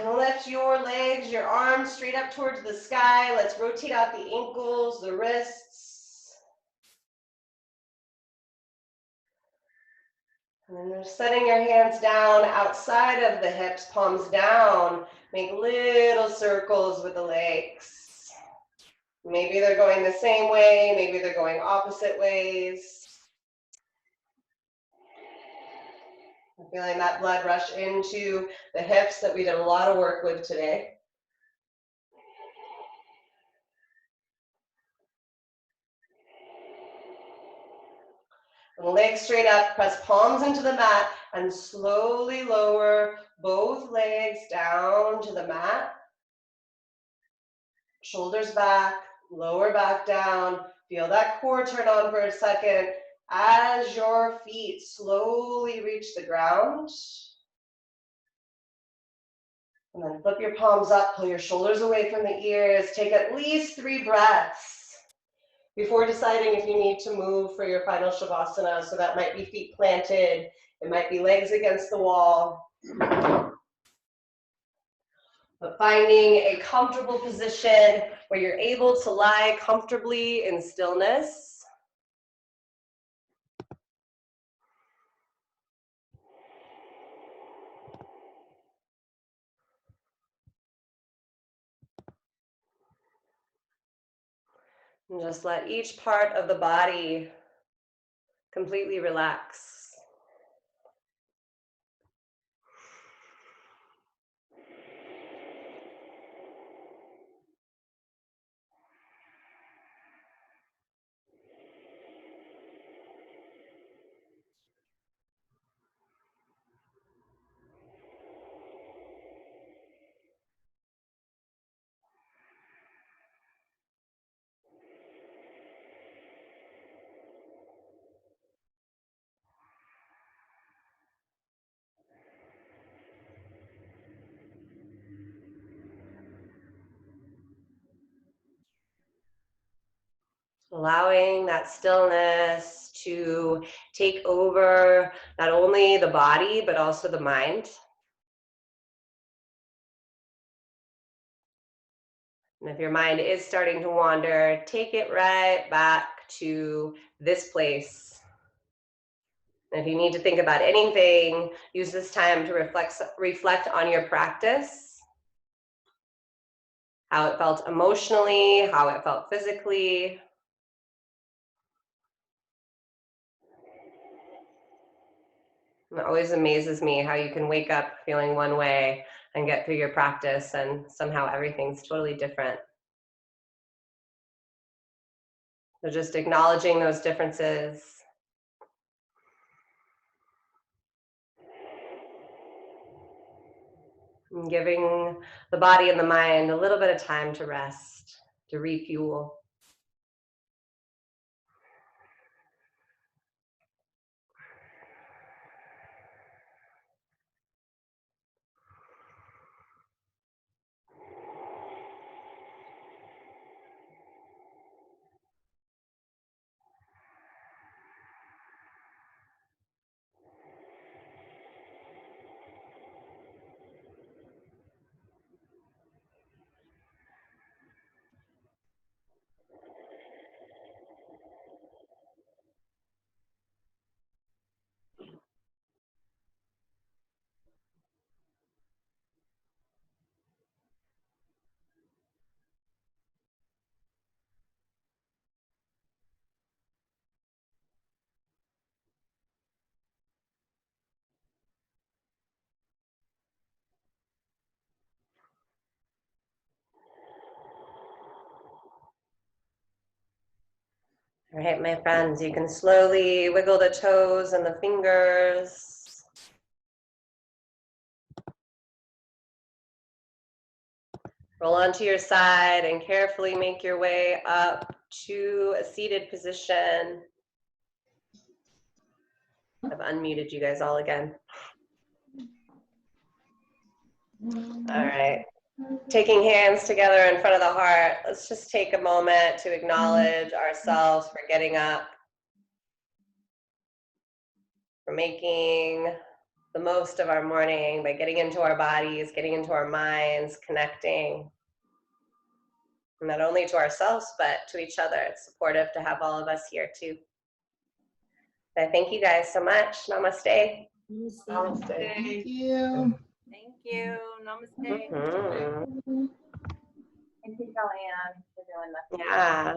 And lift your legs, your arms straight up towards the sky. Let's rotate out the ankles, the wrists. And then you're setting your hands down outside of the hips, palms down. Make little circles with the legs. Maybe they're going the same way, maybe they're going opposite ways. I'm feeling that blood rush into the hips that we did a lot of work with today. And legs straight up, press palms into the mat, and slowly lower both legs down to the mat. Shoulders back, lower back down. Feel that core turn on for a second as your feet slowly reach the ground. And then flip your palms up, pull your shoulders away from the ears. Take at least 3 breaths before deciding if you need to move for your final Shavasana. So that might be feet planted, it might be legs against the wall. But finding a comfortable position where you're able to lie comfortably in stillness. And just let each part of the body completely relax. Allowing that stillness to take over not only the body, but also the mind. And if your mind is starting to wander, take it right back to this place. And if you need to think about anything, use this time to reflect on your practice, how it felt emotionally, how it felt physically. It always amazes me how you can wake up feeling one way and get through your practice and somehow everything's totally different. So just acknowledging those differences. And giving the body and the mind a little bit of time to rest, to refuel. All right, my friends, you can slowly wiggle the toes and the fingers. Roll onto your side and carefully make your way up to a seated position. I've unmuted you guys all again. All right. Taking hands together in front of the heart, let's just take a moment to acknowledge ourselves for getting up, for making the most of our morning by getting into our bodies, getting into our minds, connecting. Not only to ourselves, but to each other. It's supportive to have all of us here too. I thank you guys so much. Namaste. Namaste. Thank you. Thank you. Namaste. Mhm. Thank you, Kellyanne, for doing this. Yeah.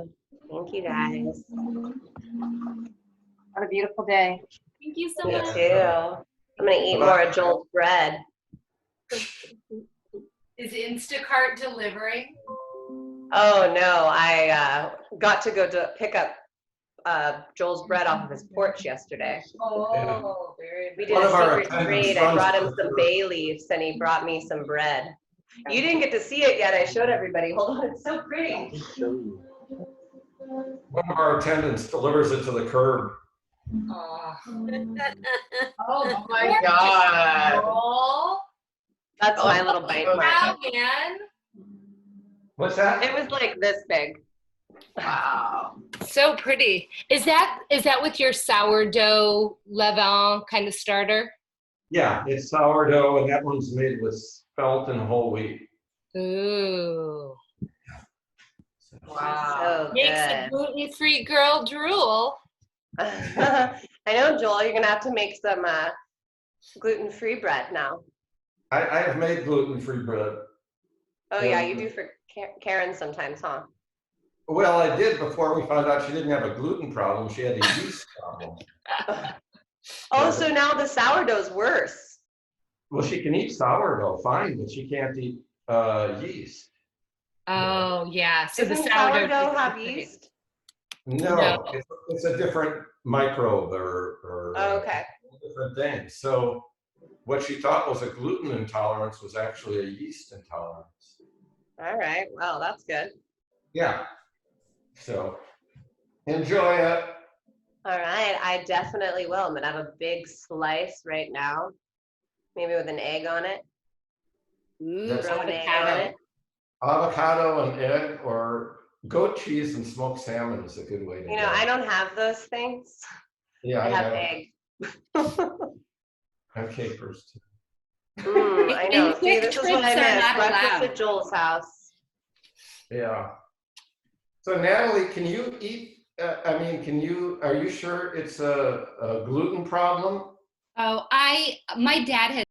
Thank you guys. Have a beautiful day. Thank you so Me much. too. I'm gonna eat more of Joel's bread. Is Instacart delivering? Oh no, I got to go to pick up Joel's bread off of his porch yesterday. Oh, very We did One a of our secret attendants trade. I runs brought him for some sure. bay leaves and he brought me some bread. You didn't get to see it yet. I showed everybody. Hold on, it's so pretty. One of our attendants delivers it to the curb. Oh, oh my God. Oh, That's my little bite mark. wow, man. What's that? It was like this big. Wow. So pretty. Is that with your sourdough levain kind of starter? Yeah, it's sourdough, and that one's made with spelt and whole wheat. Ooh. Wow. So Makes a good. gluten-free girl drool. I know, Joel, you're gonna have to make some gluten-free bread now. I have made gluten-free bread. Oh yeah, you do for Karen sometimes, huh? Well, I did before we found out she didn't have a gluten problem. She had a yeast problem. Oh, so now the sourdough's worse. Well, she can eat sourdough fine, but she can't eat yeast. Oh yeah. So the Doesn't sourdough sourdough have yeast? No, No. it's a different microbe or Oh, okay. different thing. So what she thought was a gluten intolerance was actually a yeast intolerance. All right. Well, that's good. Yeah. So enjoy it. All right. I definitely will. I'm gonna have a big slice right now, maybe with an egg on it. Ooh, Throw an egg on avocado. it. Avocado and egg or goat cheese and smoked salmon is a good way to You know, go. I don't have those things. Yeah, I have know. egg. I have capers too. I know. And See, quick this is what I trips are miss. not Breakfast allowed. at Joel's house. Yeah. So Natalie, can you eat? Are you sure it's a gluten problem? Oh, my dad has